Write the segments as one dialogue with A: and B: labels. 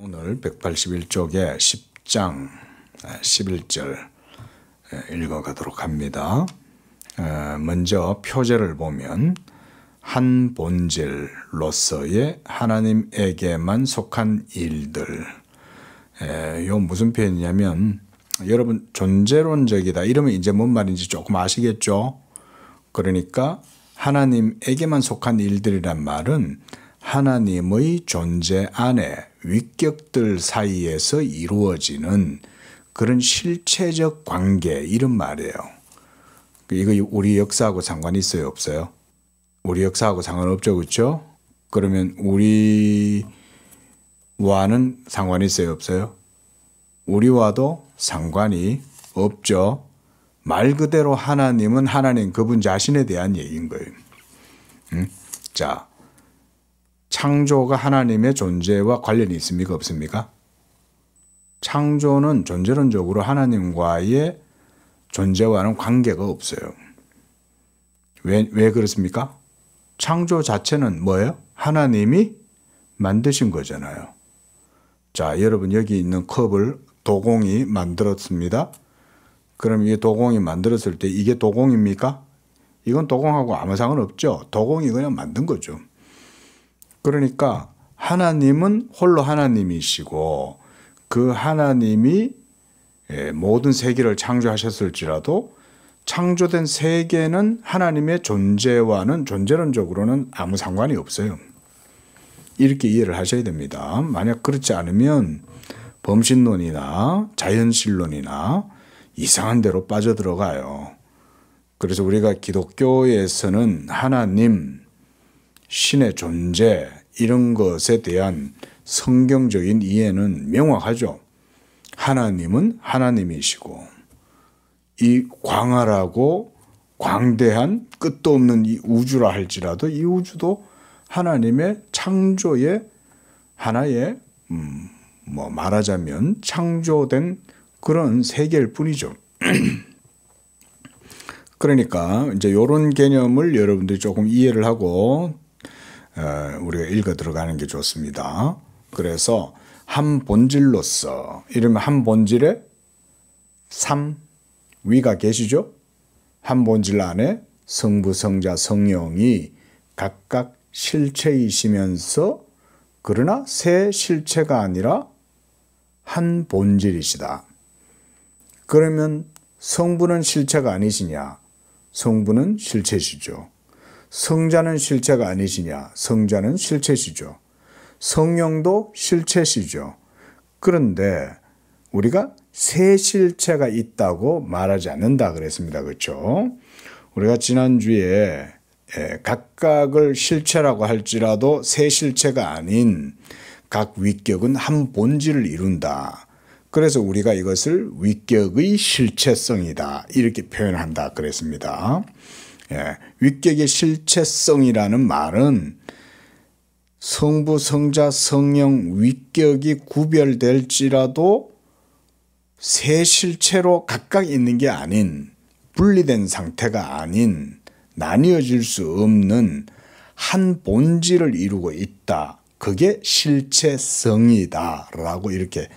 A: 오늘 181쪽에 10장 11절 읽어가도록 합니다. 먼저 표제를 보면 한 본질로서의 하나님에게만 속한 일들. 요 무슨 표현이냐면 여러분 존재론적이다 이러면 이제 뭔 말인지 조금 아시겠죠? 그러니까 하나님에게만 속한 일들이란 말은 하나님의 존재 안에 위격들 사이에서 이루어지는 그런 실체적 관계 이런 말이에요. 이거 우리 역사하고 상관이 있어요, 없어요? 우리 역사하고 상관없죠, 그렇죠? 그러면 우리와는 상관이 있어요, 없어요? 우리와도 상관이 없죠. 말 그대로 하나님은 하나님 그분 자신에 대한 얘기인 거예요. 자, 창조가 하나님의 존재와 관련이 있습니까, 없습니까? 창조는 존재론적으로 하나님과의 존재와는 관계가 없어요. 왜 그렇습니까? 창조 자체는 뭐예요? 하나님이 만드신 거잖아요. 자, 여러분 여기 있는 컵을 도공이 만들었습니다. 그럼 이 도공이 만들었을 때 이게 도공입니까? 이건 도공하고 아무 상관없죠. 도공이 그냥 만든 거죠. 그러니까 하나님은 홀로 하나님이시고 그 하나님이 모든 세계를 창조하셨을지라도 창조된 세계는 하나님의 존재와는 존재론적으로는 아무 상관이 없어요. 이렇게 이해를 하셔야 됩니다. 만약 그렇지 않으면 범신론이나 자연신론이나 이상한 데로 빠져들어가요. 그래서 우리가 기독교에서는 하나님, 신의 존재 이런 것에 대한 성경적인 이해는 명확하죠. 하나님은 하나님이시고 이 광활하고 광대한 끝도 없는 이 우주라 할지라도 이 우주도 하나님의 창조의 하나의 말하자면 창조된 그런 세계일 뿐이죠. 그러니까 이제 이런 개념을 여러분들이 조금 이해를 하고 우리가 읽어 들어가는 게 좋습니다. 그래서 한 본질로서 이러면 한 본질에 위가 계시죠? 한 본질 안에 성부, 성자, 성령이 각각 실체이시면서 그러나 세 실체가 아니라 한 본질이시다. 그러면 성부는 실체가 아니시냐? 성부는 실체시죠. 성자는 실체가 아니시냐? 성자는 실체시죠. 성령도 실체시죠. 그런데 우리가 세 실체가 있다고 말하지 않는다 그랬습니다. 그렇죠? 우리가 지난주에 각각을 실체라고 할지라도 세 실체가 아닌 각 위격은 한 본질을 이룬다. 그래서 우리가 이것을 위격의 실체성이다. 이렇게 표현한다 그랬습니다. 위격의 실체성이라는 말은 성부, 성자, 성령 위격이 구별될지라도 세 실체로 각각 있는 게 아닌 분리된 상태가 아닌 나뉘어질 수 없는 한 본질을 이루고 있다. 그게 실체성이다 라고 이렇게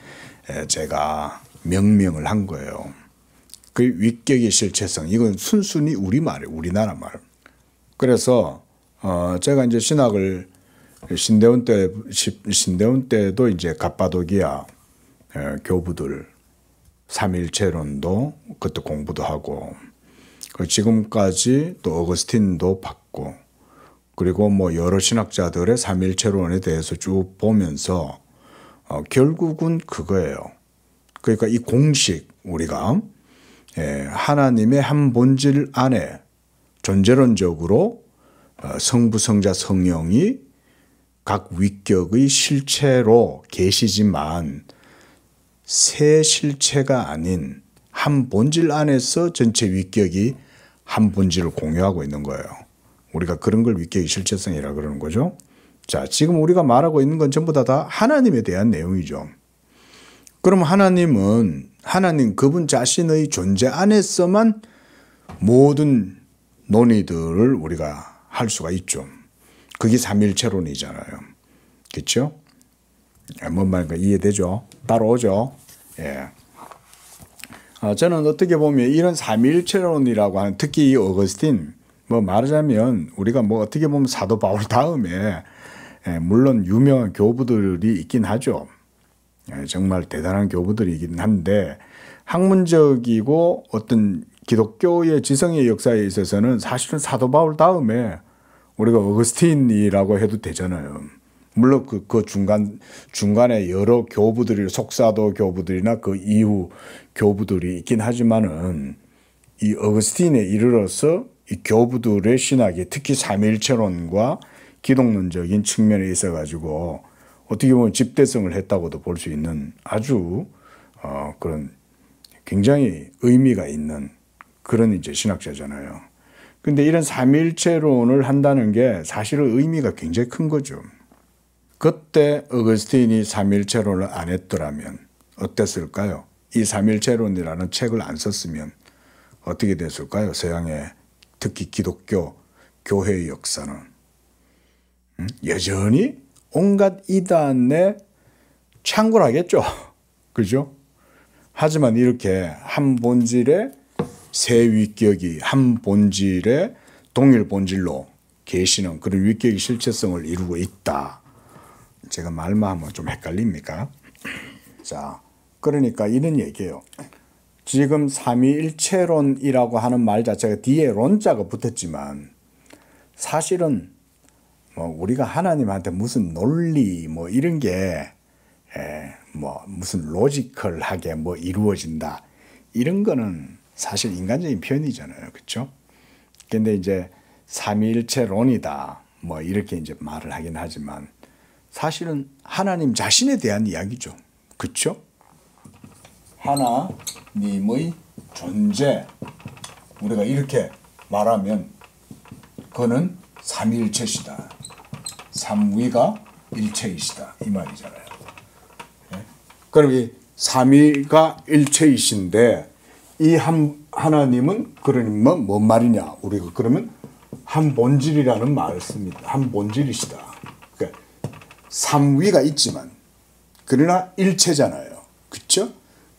A: 제가 명명을 한 거예요. 그 위격의 실체성 이건 순순히 우리말이에요. 우리나라 말. 그래서 제가 이제 신학을 신대원 때도 이제 갑바도기아 교부들 삼일체론도 그때 공부도 하고 지금까지 또 어거스틴도 받고 그리고 뭐 여러 신학자들의 삼일체론에 대해서 쭉 보면서 결국은 그거예요. 그러니까 이 공식 우리가 하나님의 한 본질 안에 존재론적으로 성부, 성자, 성령이 각 위격의 실체로 계시지만 세 실체가 아닌 한 본질 안에서 전체 위격이 한 본질을 공유하고 있는 거예요. 우리가 그런 걸 위격의 실체성이라고 그러는 거죠. 자, 지금 우리가 말하고 있는 건 전부 다 하나님에 대한 내용이죠. 그럼 하나님은 하나님 그분 자신의 존재 안에서만 모든 논의들을 우리가 할 수가 있죠. 그게 삼일체론이잖아요. 그렇죠? 뭔 말인가 이해되죠? 따라오죠? 예. 저는 어떻게 보면 이런 삼위일체론이라고 하는, 특히 이 어거스틴, 뭐 말하자면 우리가 뭐 어떻게 보면 사도 바울 다음에 물론 유명한 교부들이 있긴 하죠. 정말 대단한 교부들이 있긴 한데 학문적이고 어떤 기독교의 지성의 역사에 있어서는 사실은 사도 바울 다음에 우리가 어거스틴이라고 해도 되잖아요. 물론 그 중간에 여러 교부들이, 속사도 교부들이나 그 이후 교부들이 있긴 하지만은 이 어거스틴에 이르러서 이 교부들의 신학이 특히 삼위일체론과 기독론적인 측면에 있어 가지고 어떻게 보면 집대성을 했다고도 볼 수 있는 아주 그런 굉장히 의미가 있는 그런 이제 신학자잖아요. 근데 이런 삼위일체론을 한다는 게 사실은 의미가 굉장히 큰 거죠. 그때 어거스틴이 삼위일체론을 안 했더라면 어땠을까요? 이 삼위일체론이라는 책을 안 썼으면 어떻게 됐을까요? 서양의 특히 기독교 교회의 역사는 여전히 온갖 이단에 창궐하겠죠. 그죠? 하지만 이렇게 한 본질의 세 위격이 한 본질의 동일 본질로 계시는 그런 위격의 실체성을 이루고 있다. 제가 말만 하면 좀 헷갈립니까? 자, 그러니까 이런 얘기예요. 지금 삼위일체론이라고 하는 말 자체가 뒤에 론자가 붙었지만 사실은 뭐 우리가 하나님한테 무슨 논리 뭐 이런 게 뭐 무슨 로지컬하게 뭐 이루어진다 이런 거는 사실 인간적인 표현이잖아요. 그렇죠? 근데 이제 삼위일체론이다 뭐 이렇게 이제 말을 하긴 하지만 사실은 하나님 자신에 대한 이야기죠. 그렇죠? 하나님의 존재 우리가 이렇게 말하면 그는 삼위일체시다. 삼위가 일체이시다. 이 말이잖아요. 그럼 이 삼위가 일체이신데 이 하나님은 그러면 뭔 말이냐? 우리가 그러면 한 본질이라는 말을 씁니다. 한 본질이시다. 그러니까 삼위가 있지만 그러나 일체잖아요. 그렇죠?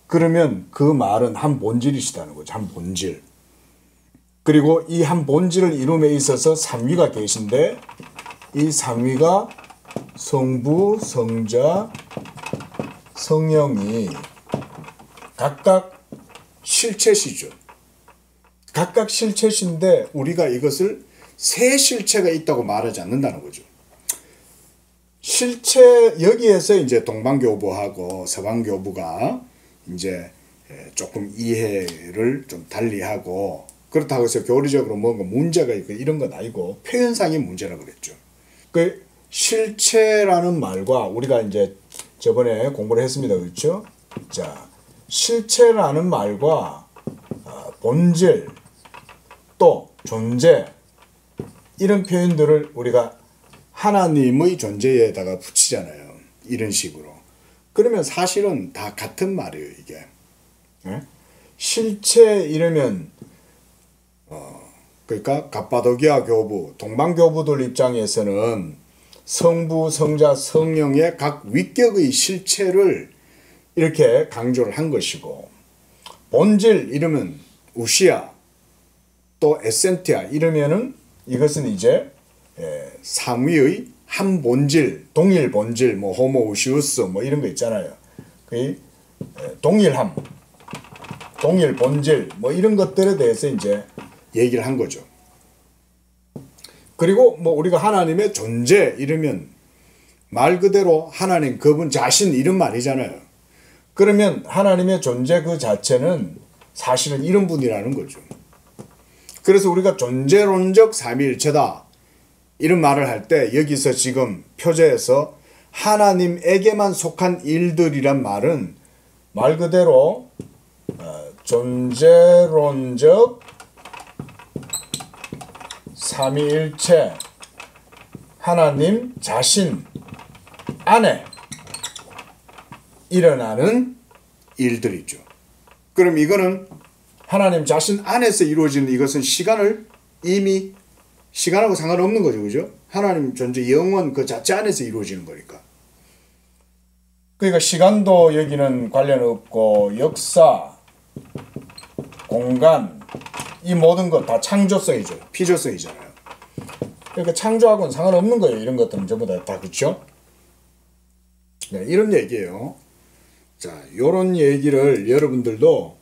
A: 그러면 그 말은 한 본질이시다는 거죠. 한 본질. 그리고 이 한 본질을 이룸에 있어서 삼위가 계신데 이 삼위가 성부, 성자, 성령이 각각 실체시죠. 각각 실체신데 우리가 이것을 세 실체가 있다고 말하지 않는다는 거죠. 실체 여기에서 이제 동방교부하고 서방교부가 이제 조금 이해를 좀 달리하고 그렇다고 해서 교리적으로 뭔가 문제가 있고 이런 건 아니고 표현상의 문제라고 그랬죠. 그 실체라는 말과 우리가 이제 저번에 공부를 했습니다. 그렇죠? 자, 실체라는 말과 본질 또 존재 이런 표현들을 우리가 하나님의 존재에다가 붙이잖아요. 이런 식으로. 그러면 사실은 다 같은 말이에요. 이게. 실체 이러면 그러니까 갑바도기아 교부, 동방교부들 입장에서는 성부, 성자, 성령의 각 위격의 실체를 이렇게 강조를 한 것이고 본질 이러면 우시아 또 에센티아 이러면은 이것은 이제 삼위의 한 본질, 동일 본질, 뭐 호모우시우스 뭐 이런 거 있잖아요. 그 동일함, 동일 본질 뭐 이런 것들에 대해서 이제 얘기를 한 거죠. 그리고 뭐 우리가 하나님의 존재 이러면 말 그대로 하나님 그분 자신 이런 말이잖아요. 그러면 하나님의 존재 그 자체는 사실은 이런 분이라는 거죠. 그래서 우리가 존재론적 삼위일체다 이런 말을 할 때 여기서 지금 표제에서 하나님에게만 속한 일들이란 말은 말 그대로 존재론적 삼위일체 하나님 자신 안에 일어나는 일들이죠. 그럼 이거는 하나님 자신 안에서 이루어지는 이것은 시간을 이미 시간하고 상관없는 거죠. 그죠? 하나님 존재 영원 그 자체 안에서 이루어지는 거니까. 그러니까 시간도 여기는 관련 없고 역사, 공간 이 모든 것 다 창조성이죠. 피조성이잖아요. 그러니까 창조하고는 상관없는 거예요. 이런 것들은 전부 다 그렇죠? 네, 이런 얘기예요. 자, 요런 얘기를 여러분들도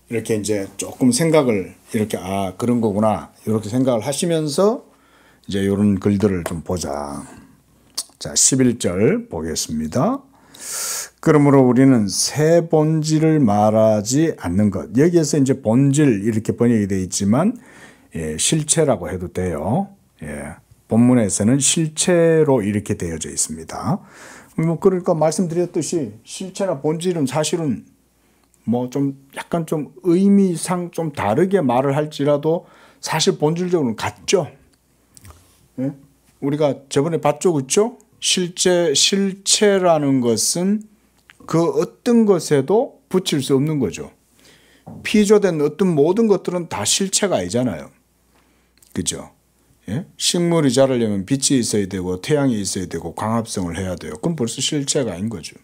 A: 이렇게 이제 조금 생각을 이렇게 그런 거구나 이렇게 생각을 하시면서 이제 요런 글들을 좀 보자. 자, 11절 보겠습니다. 그러므로 우리는 새 본질을 말하지 않는 것. 여기에서 이제 본질 이렇게 번역이 되어 있지만 실체라고 해도 돼요. 본문에서는 실체로 이렇게 되어져 있습니다. 그러니까 말씀드렸듯이 실체나 본질은 사실은 뭐 좀 약간 좀 의미상 좀 다르게 말을 할지라도 사실 본질적으로는 같죠. 우리가 저번에 봤죠, 그렇죠? 실체라는 것은 그 어떤 것에도 붙일 수 없는 거죠. 피조된 어떤 모든 것들은 다 실체가 아니잖아요. 그죠? 식물이 자라려면 빛이 있어야 되고 태양이 있어야 되고 광합성을 해야 돼요. 그럼 벌써 실체가 아닌 거죠.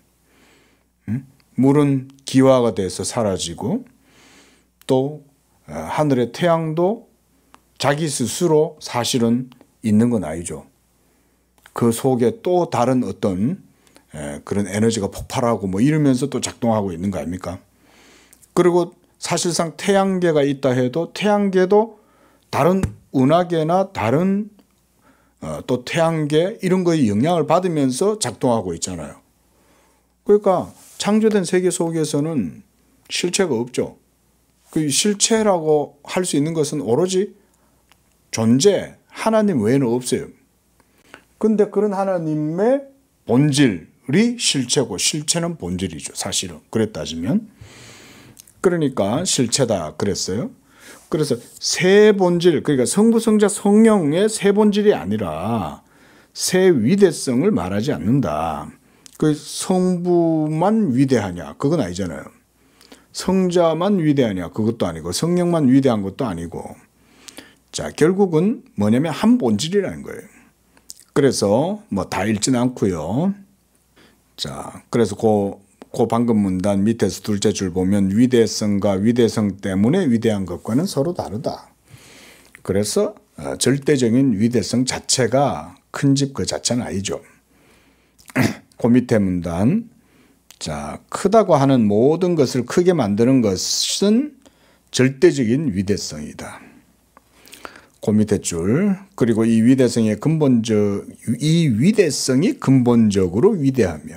A: 물은 기화가 돼서 사라지고 또 하늘의 태양도 자기 스스로 사실은 있는 건 아니죠. 그 속에 또 다른 어떤 그런 에너지가 폭발하고 뭐 이러면서 또 작동하고 있는 거 아닙니까? 그리고 사실상 태양계가 있다 해도 태양계도 다른 은하계나 다른 또 태양계 이런 거에 영향을 받으면서 작동하고 있잖아요. 그러니까 창조된 세계 속에서는 실체가 없죠. 그 실체라고 할 수 있는 것은 오로지 존재, 하나님 외에는 없어요. 근데 그런 하나님의 본질이 실체고 실체는 본질이죠. 사실은. 그래 따지면. 그러니까 실체다 그랬어요. 그래서 새 본질, 그러니까 성부, 성자, 성령의 새 본질이 아니라 새 위대성을 말하지 않는다. 그 성부만 위대하냐? 그건 아니잖아요. 성자만 위대하냐? 그것도 아니고 성령만 위대한 것도 아니고. 자, 결국은 뭐냐면 한 본질이라는 거예요. 그래서 뭐 다 읽지는 않고요. 자, 그래서 그 방금 문단 밑에서 둘째 줄 보면 위대성과 위대성 때문에 위대한 것과는 서로 다르다. 그래서 절대적인 위대성 자체가 큰 집 그 자체는 아니죠. 그 밑에 문단, 자, 크다고 하는 모든 것을 크게 만드는 것은 절대적인 위대성이다. 그 밑에 줄, 그리고 이 위대성이 근본적으로 위대하며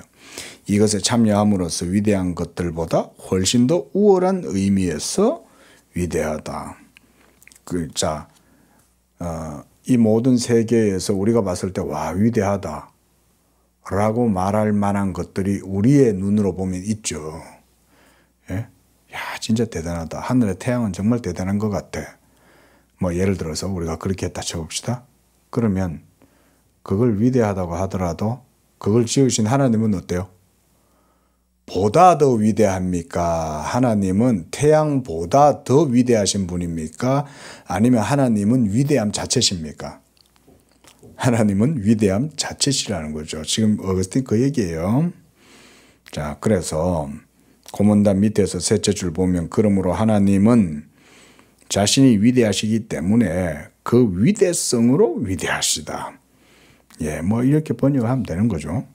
A: 이것에 참여함으로써 위대한 것들보다 훨씬 더 우월한 의미에서 위대하다. 이 모든 세계에서 우리가 봤을 때 와 위대하다 라고 말할 만한 것들이 우리의 눈으로 보면 있죠. 야, 진짜 대단하다. 하늘의 태양은 정말 대단한 것 같아. 뭐 예를 들어서 우리가 그렇게 했다 쳐봅시다. 그러면 그걸 위대하다고 하더라도 그걸 지으신 하나님은 어때요? 보다 더 위대합니까? 하나님은 태양보다 더 위대하신 분입니까? 아니면 하나님은 위대함 자체십니까? 하나님은 위대함 자체시라는 거죠. 지금 어거스틴 그 얘기예요. 자, 그래서 고문단 밑에서 셋째 줄 보면 그러므로 하나님은 자신이 위대하시기 때문에 그 위대성으로 위대하시다. 뭐 이렇게 번역하면 되는 거죠.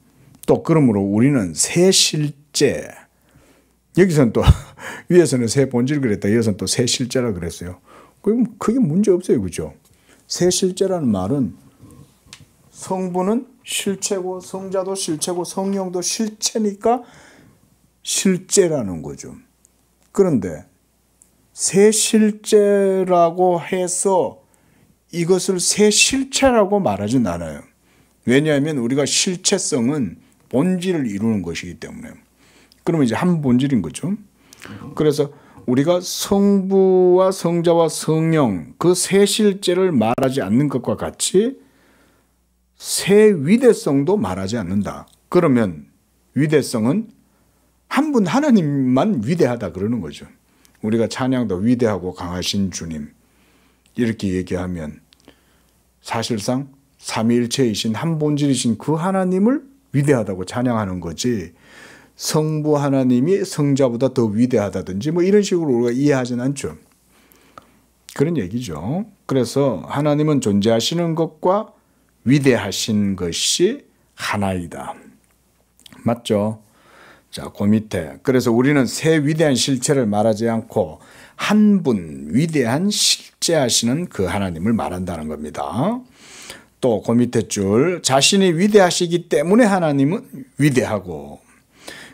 A: 또 그러므로 우리는 새 실제, 여기서는 또 위에서는 새 본질 그랬다. 여기서는 또 새 실제라 그랬어요. 그럼 크게 문제 없어요. 그죠? 새 실제라는 말은 성부는 실체고 성자도 실체고 성령도 실체니까 실제라는 거죠. 그런데 새 실제라고 해서 이것을 새 실체라고 말하진 않아요. 왜냐하면 우리가 실체성은 본질을 이루는 것이기 때문에. 그러면 이제 한 본질인 거죠. 그래서 우리가 성부와 성자와 성령 그 새 실제를 말하지 않는 것과 같이 새 위대성도 말하지 않는다. 그러면 위대성은 한 분 하나님만 위대하다 그러는 거죠. 우리가 찬양도 위대하고 강하신 주님 이렇게 얘기하면 사실상 삼위일체이신 한 본질이신 그 하나님을 위대하다고 찬양하는 거지 성부 하나님이 성자보다 더 위대하다든지 뭐 이런 식으로 우리가 이해하진 않죠. 그런 얘기죠. 그래서 하나님은 존재하시는 것과 위대하신 것이 하나이다. 맞죠? 자, 그 밑에. 그래서 우리는 세 위대한 실체를 말하지 않고 한 분 위대한 실제하시는 그 하나님을 말한다는 겁니다. 또 그 밑에 줄, 자신이 위대하시기 때문에 하나님은 위대하고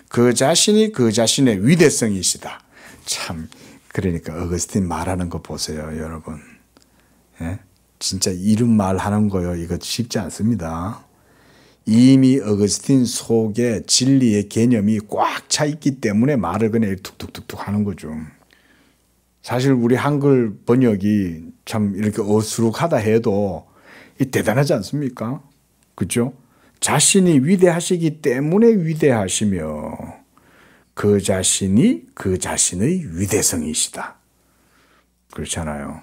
A: 그 자신이 그 자신의 위대성이시다. 참, 그러니까 어거스틴 말하는 거 보세요, 여러분. 예? 진짜 이런 말 하는 거요, 이거 쉽지 않습니다. 이미 어거스틴 속에 진리의 개념이 꽉 차 있기 때문에 말을 그냥 툭툭툭툭 하는 거죠. 사실 우리 한글 번역이 참 이렇게 어수룩하다 해도 대단하지 않습니까? 그렇죠? 자신이 위대하시기 때문에 위대하시며 그 자신이 그 자신의 위대성이시다. 그렇잖아요.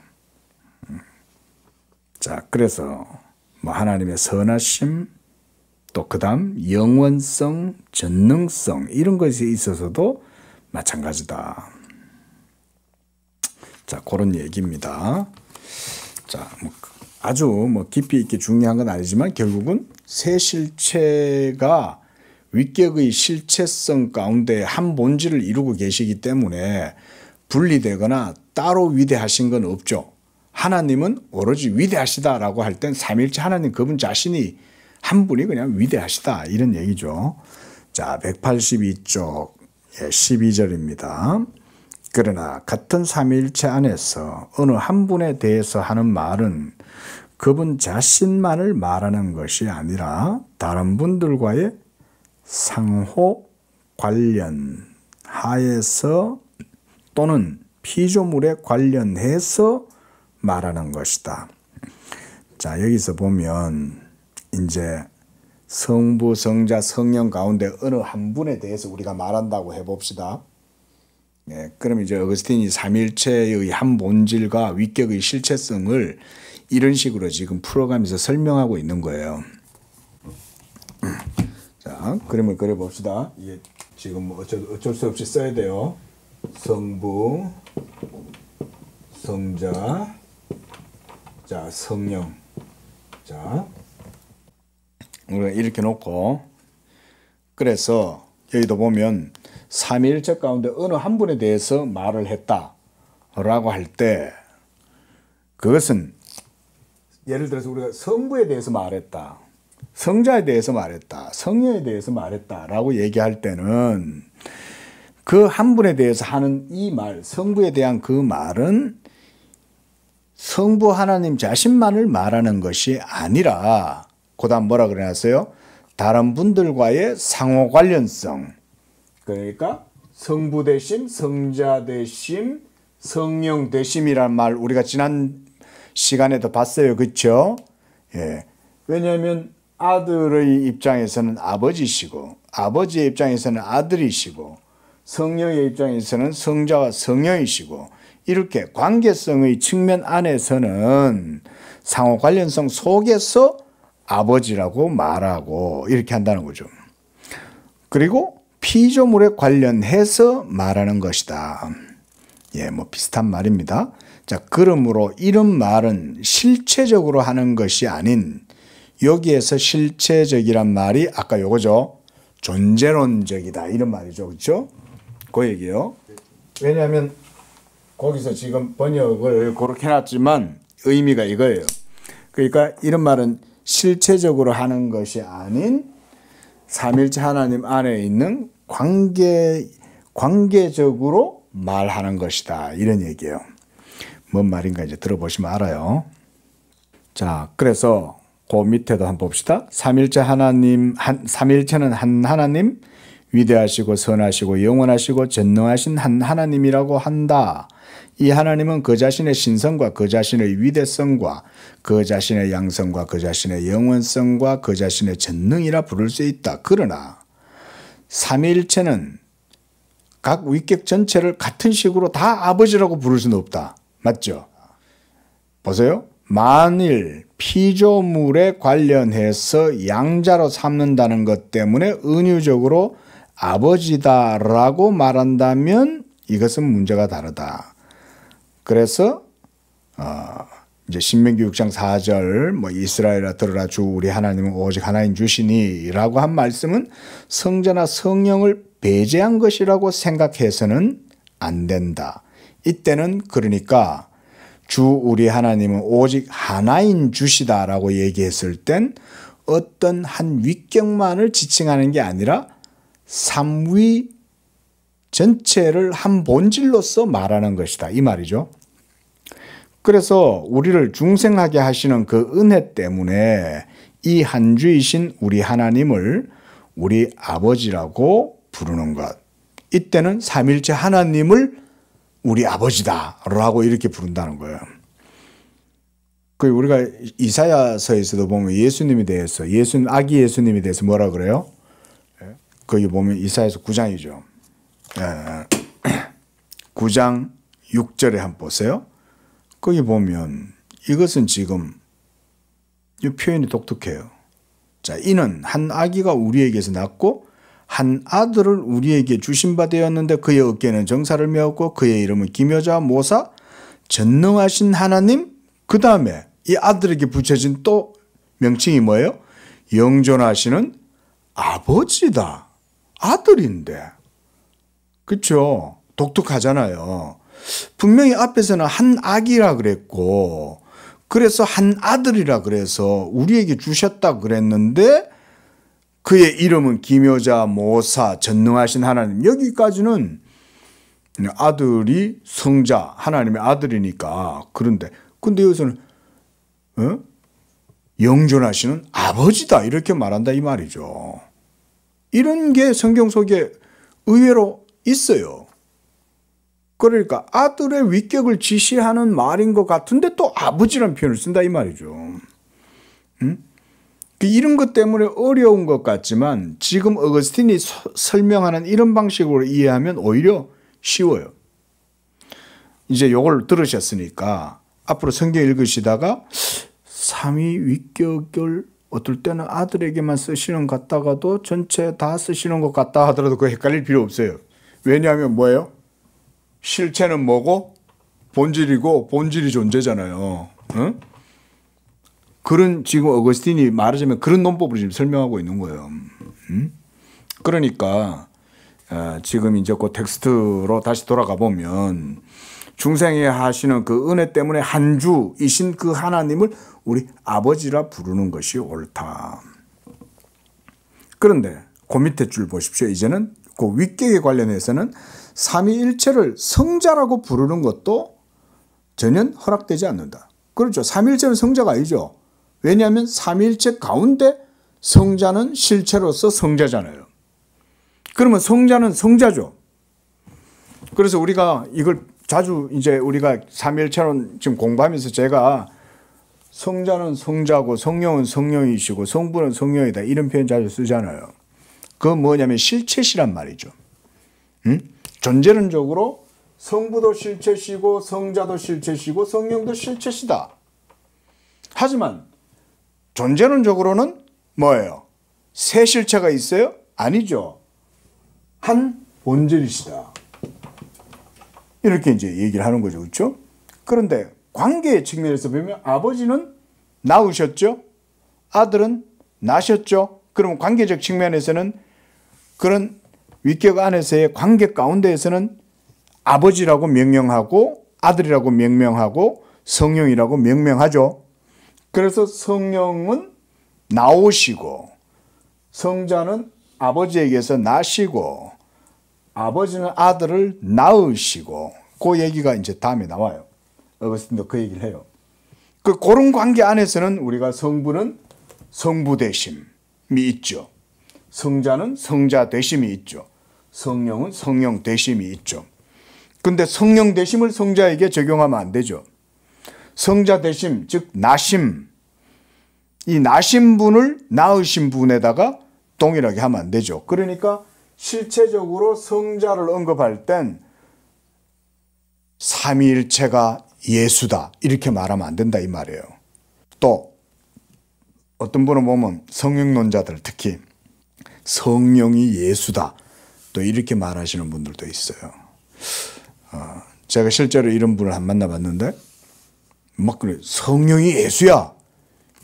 A: 자, 그래서 뭐 하나님의 선하심, 또 그다음 영원성, 전능성 이런 것에 있어서도 마찬가지다. 자, 그런 얘기입니다. 자, 뭐 아주 뭐 깊이 있게 중요한 건 아니지만 결국은 세 실체가 위격의 실체성 가운데 한 본질을 이루고 계시기 때문에 분리되거나 따로 위대하신 건 없죠. 하나님은 오로지 위대하시다라고 할 땐 삼일체 하나님 그분 자신이 한 분이 그냥 위대하시다 이런 얘기죠. 자, 182쪽 12절입니다. 그러나 같은 삼일체 안에서 어느 한 분에 대해서 하는 말은 그분 자신만을 말하는 것이 아니라 다른 분들과의 상호 관련 하에서 또는 피조물에 관련해서 말하는 것이다. 자, 여기서 보면 이제 성부, 성자, 성령 가운데 어느 한 분에 대해서 우리가 말한다고 해봅시다. 예, 그럼 이제 어거스틴이 삼일체의 한 본질과 위격의 실체성을 이런 식으로 지금 풀어가면서 설명하고 있는 거예요. 자, 그림을 그려봅시다. 이게 지금 뭐 어쩔 수 없이 써야 돼요. 성부, 성자, 자, 성령. 자, 우리가 이렇게 놓고, 그래서 여기도 보면 삼위일체 가운데 어느 한 분에 대해서 말을 했다라고 할 때, 그것은 예를 들어서 우리가 성부에 대해서 말했다, 성자에 대해서 말했다, 성령에 대해서 말했다라고 얘기할 때는 그 한 분에 대해서 하는 이 말, 성부에 대한 그 말은 성부 하나님 자신만을 말하는 것이 아니라 그 다음 뭐라 그래놨어요? 다른 분들과의 상호 관련성. 그러니까 성부 대심, 성자 대심, 성령 대심이란 말 우리가 지난 시간에도 봤어요. 그렇죠? 예. 왜냐하면 아들의 입장에서는 아버지시고 아버지의 입장에서는 아들이시고 성령의 입장에서는 성자와 성령이시고 이렇게 관계성의 측면 안에서는 상호 관련성 속에서 아버지라고 말하고 이렇게 한다는 거죠. 그리고 피조물에 관련해서 말하는 것이다. 예, 뭐 비슷한 말입니다. 자, 그러므로 이런 말은 실체적으로 하는 것이 아닌 여기에서 실체적이란 말이 아까 요거죠. 존재론적이다 이런 말이죠. 그렇죠? 그 얘기예요. 왜냐하면 거기서 지금 번역을 그렇게 해놨지만 의미가 이거예요. 그러니까 이런 말은 실체적으로 하는 것이 아닌 삼일체 하나님 안에 있는 관계적으로 말하는 것이다. 이런 얘기예요. 뭔 말인가 이제 들어보시면 알아요. 자, 그래서 그 밑에도 한번 봅시다. 삼일체는 한 하나님, 위대하시고 선하시고 영원하시고 전능하신 한 하나님이라고 한다. 이 하나님은 그 자신의 신성과 그 자신의 위대성과 그 자신의 양성과 그 자신의 영원성과 그 자신의 전능이라 부를 수 있다. 그러나 삼위일체는 각 위격 전체를 같은 식으로 다 아버지라고 부를 수는 없다. 맞죠? 보세요. 만일 피조물에 관련해서 양자로 삼는다는 것 때문에 은유적으로 아버지다라고 말한다면 이것은 문제가 다르다. 그래서 이제 신명기 6장 4절 뭐 이스라엘아 들으라 주 우리 하나님은 오직 하나인 주시니라고 한 말씀은 성자나 성령을 배제한 것이라고 생각해서는 안 된다. 이때는 그러니까 주 우리 하나님은 오직 하나인 주시다라고 얘기했을 땐 어떤 한 위격만을 지칭하는 게 아니라 삼위 전체를 한 본질로서 말하는 것이다. 이 말이죠. 그래서 우리를 중생하게 하시는 그 은혜 때문에 이 한 주이신 우리 하나님을 우리 아버지라고 부르는 것. 이때는 삼일체 하나님을 우리 아버지다라고 이렇게 부른다는 거예요. 우리가 이사야서에서도 보면 예수님에 대해서 아기 예수님에 대해서 뭐라 그래요? 거기 보면 이사야서 9장이죠. 9장 6절에 한번 보세요. 거기 보면 이것은 지금 이 표현이 독특해요. 자, 이는 한 아기가 우리에게서 낳고 한 아들을 우리에게 주신 바 되었는데 그의 어깨에는 정사를 메었고 그의 이름은 기묘자 모사 전능하신 하나님. 그 다음에 이 아들에게 붙여진 또 명칭이 뭐예요? 영존하시는 아버지다. 아들인데. 그렇죠? 독특하잖아요. 분명히 앞에서는 한 아기라 그랬고 그래서 한 아들이라 그래서 우리에게 주셨다 그랬는데 그의 이름은 기묘자 모사 전능하신 하나님. 여기까지는 아들이 성자 하나님의 아들이니까. 그런데 근데 여기서는 영존하시는 아버지다 이렇게 말한다 이 말이죠. 이런 게 성경 속에 의외로 있어요. 그러니까 아들의 위격을 지시하는 말인 것 같은데 또 아버지라는 표현을 쓴다 이 말이죠. 이런 것 때문에 어려운 것 같지만 지금 어거스틴이 설명하는 이런 방식으로 이해하면 오히려 쉬워요. 이제 이걸 들으셨으니까 앞으로 성경 읽으시다가 삼위 위격을 어떨 때는 아들에게만 쓰시는 것 같다가도 전체 다 쓰시는 것 같다 하더라도 그거 헷갈릴 필요 없어요. 왜냐하면 뭐예요? 실체는 뭐고 본질이고 본질이 존재잖아요. 응? 그런 지금 어거스틴이 말하자면 그런 논법으로 지금 설명하고 있는 거예요. 그러니까 지금 이제 그 텍스트로 다시 돌아가 보면 중생에 하시는 그 은혜 때문에 한 주이신 그 하나님을 우리 아버지라 부르는 것이 옳다. 그런데 그 밑에 줄 보십시오. 이제는 그 위격에 관련해서는 삼위일체를 성자라고 부르는 것도 전혀 허락되지 않는다. 그렇죠. 삼위일체는 성자가 아니죠. 왜냐하면 삼위일체 가운데 성자는 실체로서 성자잖아요. 그러면 성자는 성자죠. 그래서 우리가 이걸 자주 이제 우리가 삼위일체론 지금 공부하면서 제가 성자는 성자고 성령은 성령이시고 성부는 성령이다 이런 표현 자주 쓰잖아요. 그건 뭐냐면 실체시란 말이죠. 존재론적으로 성부도 실체시고 성자도 실체시고 성령도 실체시다. 하지만 존재론적으로는 뭐예요? 세 실체가 있어요? 아니죠. 한 본질이시다. 이렇게 이제 얘기를 하는 거죠. 그렇죠? 그런데 관계의 측면에서 보면 아버지는 낳으셨죠? 아들은 낳으셨죠? 그러면 관계적 측면에서는 그런 위격 안에서의 관계 가운데에서는 아버지라고 명명하고 아들이라고 명명하고 성령이라고 명명하죠. 그래서 성령은 나오시고 성자는 아버지에게서 나시고 아버지는 아들을 낳으시고 그 얘기가 이제 다음에 나와요. 어거스틴도 그 얘기를 해요. 그런 관계 안에서는 우리가 성부는 성부 되심이 있죠. 성자는 성자 되심이 있죠. 성령은 성령 되심이 있죠. 근데 성령 되심을 성자에게 적용하면 안 되죠. 성자 되심, 즉 나심, 이 나신 분을 낳으신 분에다가 동일하게 하면 안 되죠. 그러니까 실체적으로 성자를 언급할 땐 삼위일체가 예수다 이렇게 말하면 안 된다 이 말이에요. 또 어떤 분은 보면 성령론자들 특히 성령이 예수다 또 이렇게 말하시는 분들도 있어요. 제가 실제로 이런 분을 한 만나봤는데 막 그래, 성령이 예수야,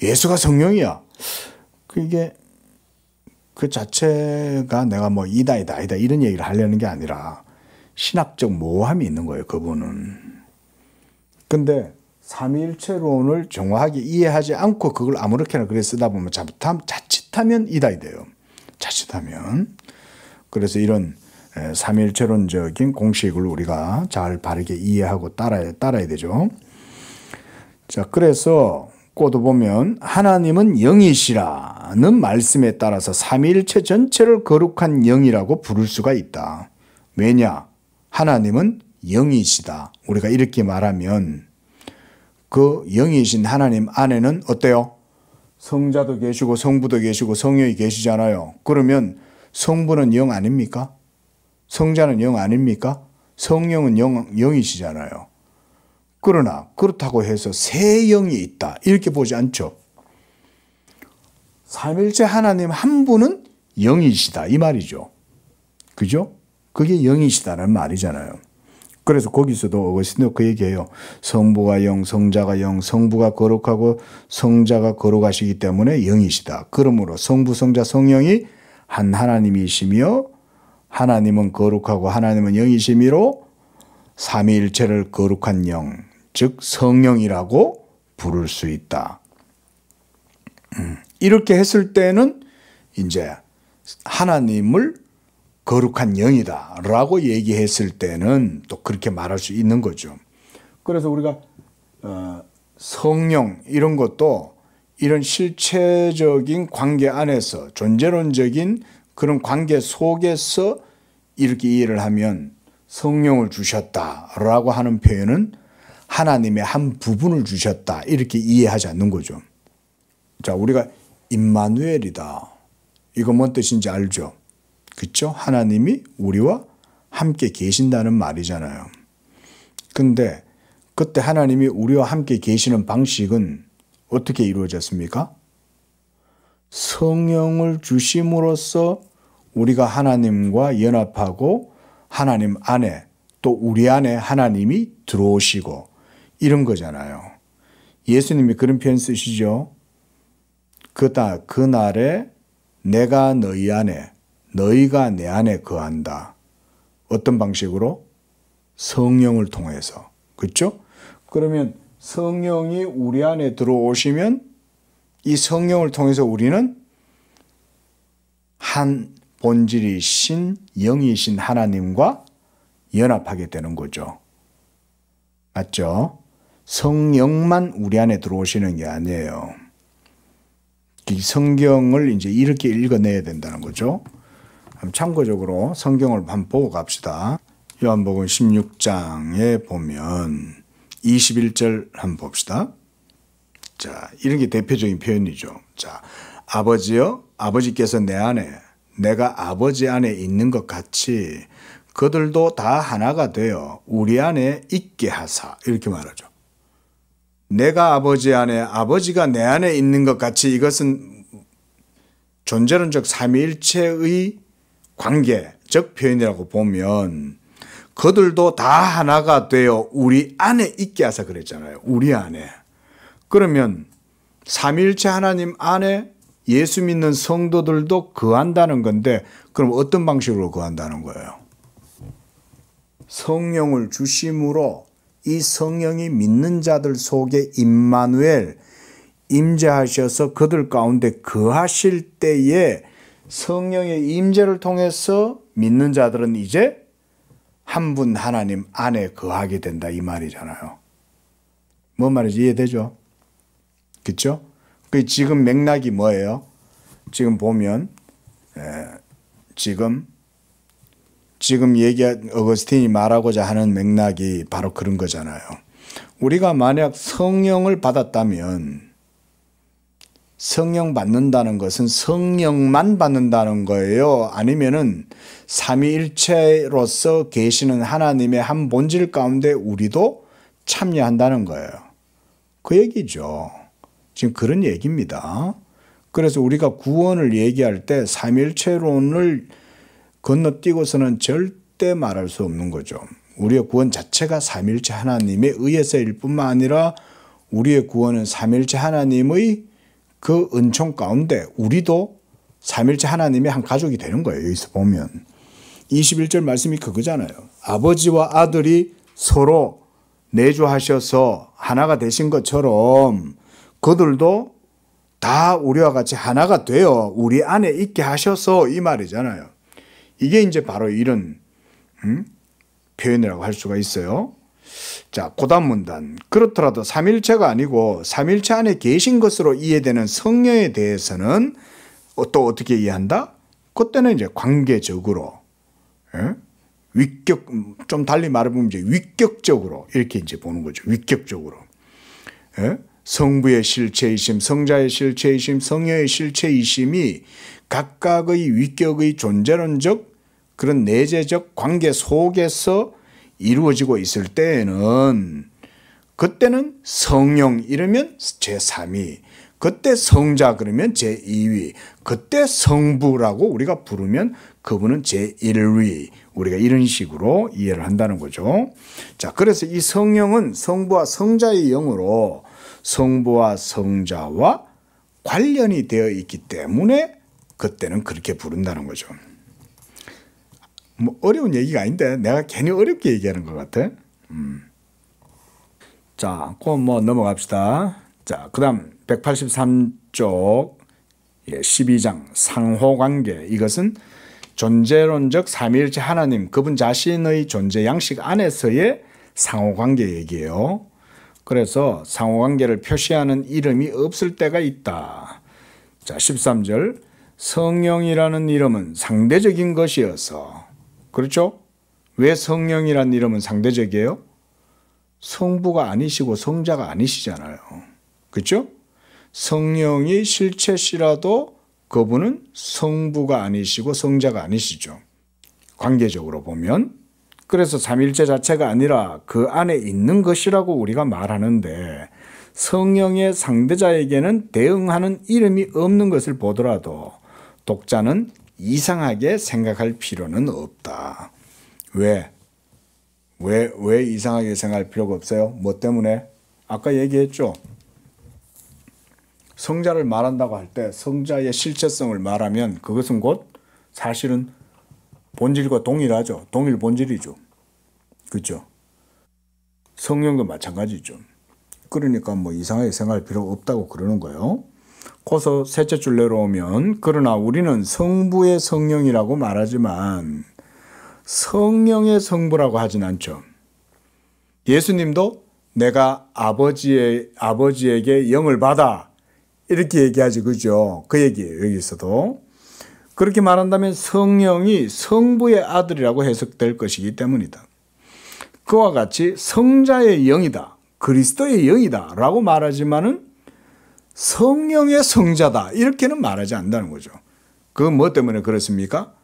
A: 예수가 성령이야. 그게 그 자체가 내가 뭐 이다 이런 얘기를 하려는 게 아니라 신학적 모호함이 있는 거예요, 그분은. 근데 삼위일체론을 정확하게 이해하지 않고 그걸 아무렇게나 그래 쓰다 보면 자칫하면 이다 돼요. 자칫하면. 그래서 이런 삼위일체론적인 공식을 우리가 잘 바르게 이해하고 따라야 되죠. 자, 그래서 꼬도 보면 하나님은 영이시라는 말씀에 따라서 삼위일체 전체를 거룩한 영이라고 부를 수가 있다. 왜냐? 하나님은 영이시다. 우리가 이렇게 말하면 그 영이신 하나님 안에는 어때요? 성자도 계시고 성부도 계시고 성령이 계시잖아요. 그러면 성부는 영 아닙니까? 성자는 영 아닙니까? 성령은 영이시잖아요. 그러나 그렇다고 해서 세 영이 있다 이렇게 보지 않죠. 삼일체 하나님 한 분은 영이시다 이 말이죠. 그죠? 그게 영이시다는 말이잖아요. 그래서 거기서도 어거스틴도 그 얘기해요. 성부가 영, 성자가 영, 성부가 거룩하고 성자가 거룩하시기 때문에 영이시다. 그러므로 성부, 성자, 성령이 한 하나님이시며 하나님은 거룩하고 하나님은 영이시미로 삼위일체를 거룩한 영, 즉 성령이라고 부를 수 있다. 이렇게 했을 때는 이제 하나님을 거룩한 영이다 라고 얘기했을 때는 또 그렇게 말할 수 있는 거죠. 그래서 우리가 성령 이런 것도 이런 실체적인 관계 안에서 존재론적인 그런 관계 속에서 이렇게 이해를 하면 성령을 주셨다라고 하는 표현은 하나님의 한 부분을 주셨다 이렇게 이해하지 않는 거죠. 자, 우리가 임마누엘이다. 이거 뭔 뜻인지 알죠? 그렇죠? 하나님이 우리와 함께 계신다는 말이잖아요. 근데 그때 하나님이 우리와 함께 계시는 방식은 어떻게 이루어졌습니까? 성령을 주심으로써 우리가 하나님과 연합하고 하나님 안에 또 우리 안에 하나님이 들어오시고 이런 거잖아요. 예수님이 그런 표현 쓰시죠. 그날에 내가 너희 안에 너희가 내 안에 거한다. 어떤 방식으로? 성령을 통해서. 그렇죠? 그러면 성령이 우리 안에 들어오시면 이 성령을 통해서 우리는 한 본질이신 영이신 하나님과 연합하게 되는 거죠. 맞죠? 성령만 우리 안에 들어오시는 게 아니에요. 이 성경을 이제 이렇게 읽어내야 된다는 거죠. 참고적으로 성경을 한번 보고 갑시다. 요한복음 16장에 보면 21절 한번 봅시다. 자, 이런 게 대표적인 표현이죠. 자, 아버지여, 아버지께서 내 안에, 내가 아버지 안에 있는 것 같이 그들도 다 하나가 되어 우리 안에 있게 하사. 이렇게 말하죠. 내가 아버지 안에, 아버지가 내 안에 있는 것 같이 이것은 존재론적 삼위일체의 관계적 표현이라고 보면 그들도 다 하나가 되어 우리 안에 있게 하사 그랬잖아요. 우리 안에. 그러면 삼위일체 하나님 안에 예수 믿는 성도들도 거한다는 건데 그럼 어떤 방식으로 거한다는 거예요? 성령을 주심으로 이 성령이 믿는 자들 속에 임마누엘 임재하셔서 그들 가운데 거하실 때에 성령의 임재를 통해서 믿는 자들은 이제 한 분 하나님 안에 거하게 된다 이 말이잖아요. 뭔 말인지 이해되죠? 그렇죠? 그 지금 맥락이 뭐예요? 지금 보면 지금 어거스틴이 말하고자 하는 맥락이 바로 그런 거잖아요. 우리가 만약 성령을 받았다면 성령 받는다는 것은 성령만 받는다는 거예요? 아니면은 삼위일체로서 계시는 하나님의 한 본질 가운데 우리도 참여한다는 거예요. 그 얘기죠. 지금 그런 얘기입니다. 그래서 우리가 구원을 얘기할 때 삼위일체론을 건너뛰고서는 절대 말할 수 없는 거죠. 우리의 구원 자체가 삼일체 하나님에 의해서일 뿐만 아니라 우리의 구원은 삼일체 하나님의 그 은총 가운데 우리도 삼일체 하나님의 한 가족이 되는 거예요. 여기서 보면 21절 말씀이 그거잖아요. 아버지와 아들이 서로 내주하셔서 하나가 되신 것처럼 그들도 다 우리와 같이 하나가 되어 우리 안에 있게 하셔서 이 말이잖아요. 이게 이제 바로 이런 표현이라고 할 수가 있어요. 자, 고단 문단. 그렇더라도 삼일체가 아니고 삼일체 안에 계신 것으로 이해되는 성령에 대해서는 또 어떻게 이해한다? 그때는 이제 관계적으로, 위격, 좀 달리 말해보면 이제 위격적으로 이렇게 이제 보는 거죠. 위격적으로. 성부의 실체이심, 성자의 실체이심, 성령의 실체이심이 각각의 위격의 존재론적 그런 내재적 관계 속에서 이루어지고 있을 때에는 그때는 성령 이러면 제3위, 그때 성자 그러면 제2위, 그때 성부라고 우리가 부르면 그분은 제1위. 우리가 이런 식으로 이해를 한다는 거죠. 자, 그래서 이 성령은 성부와 성자의 영으로 성부와 성자와 관련이 되어 있기 때문에 그때는 그렇게 부른다는 거죠. 뭐 어려운 얘기가 아닌데 내가 괜히 어렵게 얘기하는 것 같아. 자, 그럼 뭐 넘어갑시다. 자, 그 다음 183쪽 12장 상호관계. 이것은 존재론적 삼위일체 하나님 그분 자신의 존재 양식 안에서의 상호관계 얘기예요. 그래서 상호관계를 표시하는 이름이 없을 때가 있다. 자, 13절 성령이라는 이름은 상대적인 것이어서, 그렇죠? 왜 성령이라는 이름은 상대적이에요? 성부가 아니시고 성자가 아니시잖아요. 그렇죠? 성령이 실체시라도 그분은 성부가 아니시고 성자가 아니시죠. 관계적으로 보면. 그래서 삼일체 자체가 아니라 그 안에 있는 것이라고 우리가 말하는데 성령의 상대자에게는 대응하는 이름이 없는 것을 보더라도 독자는 이상하게 생각할 필요는 없다. 왜 이상하게 생각할 필요가 없어요? 뭐 때문에? 아까 얘기했죠. 성자를 말한다고 할 때 성자의 실체성을 말하면 그것은 곧 사실은 본질과 동일하죠. 동일 본질이죠. 그렇죠? 성령도 마찬가지죠. 그러니까 뭐 이상하게 생각할 필요 없다고 그러는 거예요. 거기서 셋째 줄 내려오면 그러나 우리는 성부의 성령이라고 말하지만 성령의 성부라고 하진 않죠. 예수님도 내가 아버지에게 영을 받아 이렇게 얘기하지, 그죠? 그 얘기예요. 여기서도 그렇게 말한다면 성령이 성부의 아들이라고 해석될 것이기 때문이다. 그와 같이 성자의 영이다, 그리스도의 영이다 라고 말하지만은 성령의 성자다 이렇게는 말하지 않는다는 거죠. 그건 뭐 때문에 그렇습니까?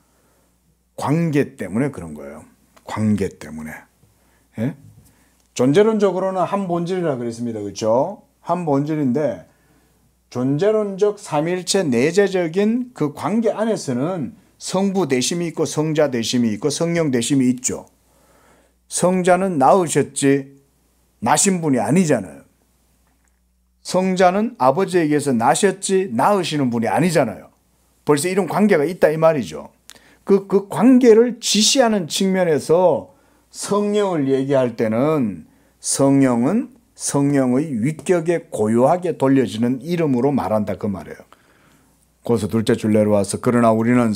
A: 관계 때문에 그런 거예요. 관계 때문에. 예? 존재론적으로는 한 본질이라 그랬습니다. 그렇죠? 한 본질인데 존재론적 삼일체 내재적인 그 관계 안에서는 성부 대심이 있고 성자 대심이 있고 성령 대심이 있죠. 성자는 낳으셨지 나신 분이 아니잖아요. 성자는 아버지에게서 나셨지 낳으시는 분이 아니잖아요. 벌써 이런 관계가 있다 이 말이죠. 그 관계를 지시하는 측면에서 성령을 얘기할 때는 성령은 성령의 위격에 고요하게 돌려지는 이름으로 말한다 그 말이에요. 거기서 둘째 줄 내려와서 그러나 우리는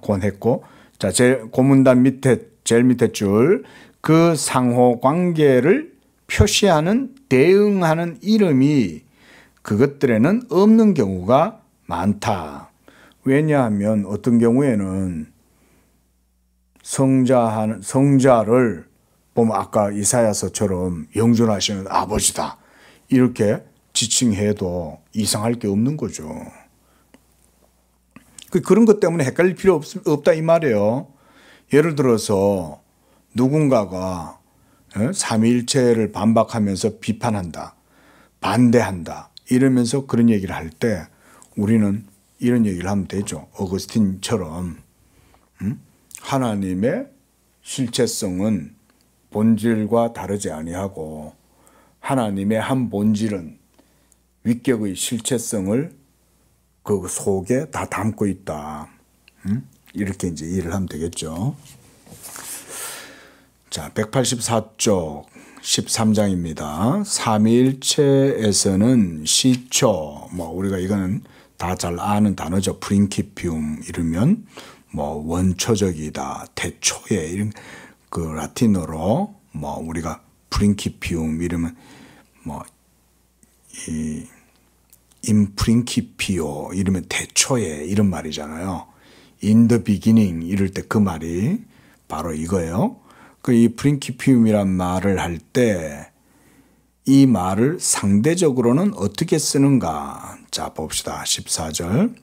A: 권했고, 자, 고문단 밑에 제일 밑에 줄 그 상호 관계를 표시하는 대응하는 이름이 그것들에는 없는 경우가 많다. 왜냐하면 어떤 경우에는 성자를 보면 아까 이사야서처럼 영존하시는 아버지다 이렇게 지칭해도 이상할 게 없는 거죠. 그런 것 때문에 헷갈릴 필요 없다 이 말이에요. 예를 들어서 누군가가 삼위일체를 반박하면서 비판한다, 반대한다 이러면서 그런 얘기를 할 때 우리는 이런 얘기를 하면 되죠. 어거스틴처럼 하나님의 실체성은 본질과 다르지 아니하고 하나님의 한 본질은 위격의 실체성을 그 속에 다 담고 있다. 이렇게 이제 이해를 하면 되겠죠. 자, 184쪽 13장입니다. 삼위일체에서는 시초, 우리가 이거는 다 잘 아는 단어죠. 프린키피움 이러면 원초적이다, 태초에 이런 그 라틴어로 우리가 프린키피움 이러면 이 인프린키피오 이러면 태초에 이런 말이잖아요. In the beginning 이럴 때 그 말이 바로 이거예요. 이 프린키피움이란 말을 할 때 이 말을 상대적으로는 어떻게 쓰는가? 자, 봅시다. 14절.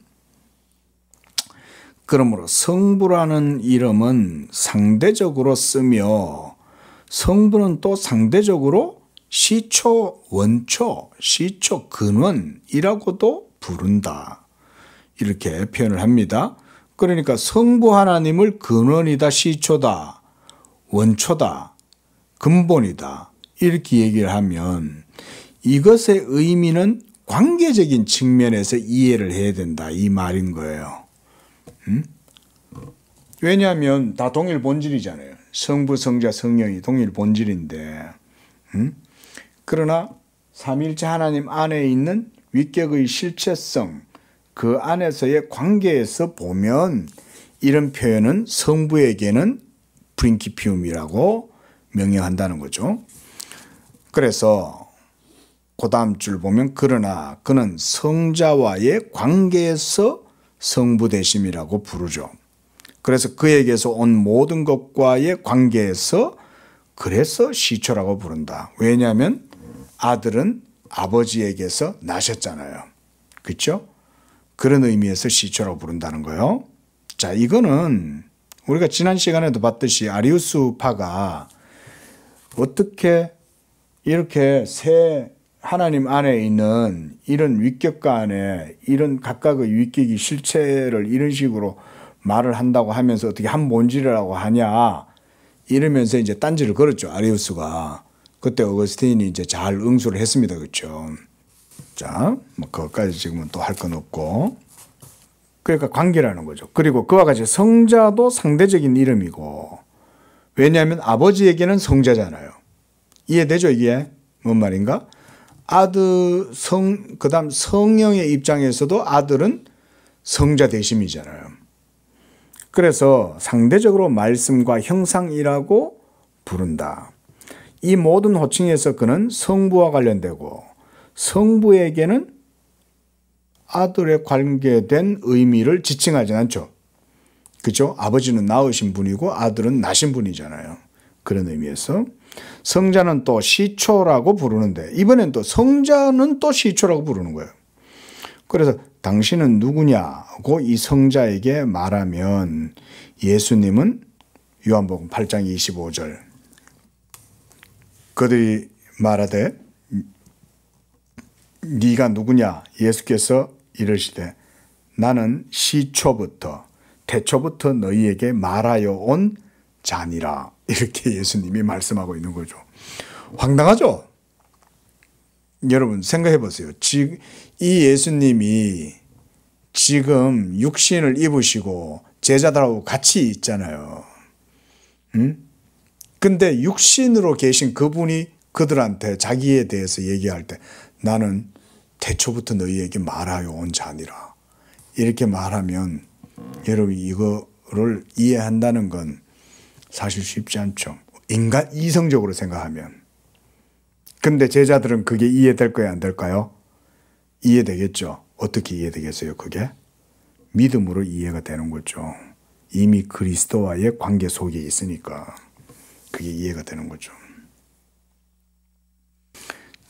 A: 그러므로 성부라는 이름은 상대적으로 쓰며 성부는 또 상대적으로 시초, 원초, 시초, 근원이라고도 부른다. 이렇게 표현을 합니다. 그러니까 성부 하나님을 근원이다, 시초다, 원초다, 근본이다 이렇게 얘기를 하면 이것의 의미는 관계적인 측면에서 이해를 해야 된다 이 말인 거예요. 왜냐하면 다 동일 본질이잖아요. 성부, 성자, 성령이 동일 본질인데 그러나 삼위일체 하나님 안에 있는 위격의 실체성 그 안에서의 관계에서 보면 이런 표현은 성부에게는 프린키피움이라고 명명한다는 거죠. 그래서 그 다음 줄 보면 그러나 그는 성자와의 관계에서 성부되심이라고 부르죠. 그래서 그에게서 온 모든 것과의 관계에서 그래서 시초라고 부른다. 왜냐하면 아들은 아버지에게서 나셨잖아요. 그렇죠? 그런 의미에서 시초라고 부른다는 거예요. 자, 이거는 우리가 지난 시간에도 봤듯이 아리우스파가 어떻게 이렇게 새 하나님 안에 있는 이런 위격과 안에 이런 각각의 위격이 실체를 이런 식으로 말을 한다고 하면서 어떻게 한 본질이라고 하냐 이러면서 이제 딴지를 걸었죠. 아리우스가. 그때 어거스틴이 이제 잘 응수를 했습니다. 그렇죠? 자, 그것까지 지금은 또 할 건 없고. 그러니까 관계라는 거죠. 그리고 그와 같이 성자도 상대적인 이름이고 왜냐하면 아버지에게는 성자잖아요. 이해되죠 이게? 뭔 말인가? 아들, 그 다음 성령의 입장에서도 아들은 성자 대심이잖아요. 그래서 상대적으로 말씀과 형상이라고 부른다. 이 모든 호칭에서 그는 성부와 관련되고 성부에게는 아들에 관계된 의미를 지칭하지 않죠. 그렇죠? 아버지는 낳으신 분이고 아들은 나신 분이잖아요. 그런 의미에서 성자는 또 시초라고 부르는데 이번엔 또 성자는 또 시초라고 부르는 거예요. 그래서 당신은 누구냐고 이 성자에게 말하면 예수님은 요한복음 8장 25절 그들이 말하되 네가 누구냐 예수께서 이르시되 나는 시초부터 태초부터 너희에게 말하여 온 자니라 이렇게 예수님이 말씀하고 있는 거죠. 황당하죠? 여러분 생각해 보세요. 이 예수님이 지금 육신을 입으시고 제자들하고 같이 있잖아요. 근데 육신으로 계신 그분이 그들한테 자기에 대해서 얘기할 때 나는 태초부터 너희에게 말하여 온 자니라 이렇게 말하면 여러분 이거를 이해한다는 건 사실 쉽지 않죠. 인간 이성적으로 생각하면. 근데 제자들은 그게 이해될 거야 안 될까요? 이해되겠죠. 어떻게 이해되겠어요 그게? 믿음으로 이해가 되는 거죠. 이미 그리스도와의 관계 속에 있으니까 그게 이해가 되는 거죠.